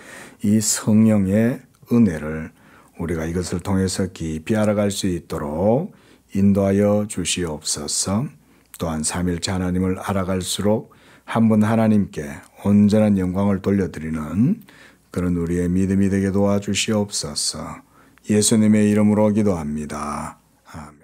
A: 이 성령의 은혜를 우리가 이것을 통해서 깊이 알아갈 수 있도록 인도하여 주시옵소서. 또한 삼일째 하나님을 알아갈수록 한 분 하나님께 온전한 영광을 돌려드리는 그런 우리의 믿음이 되게 도와주시옵소서. 예수님의 이름으로 기도합니다. 아멘.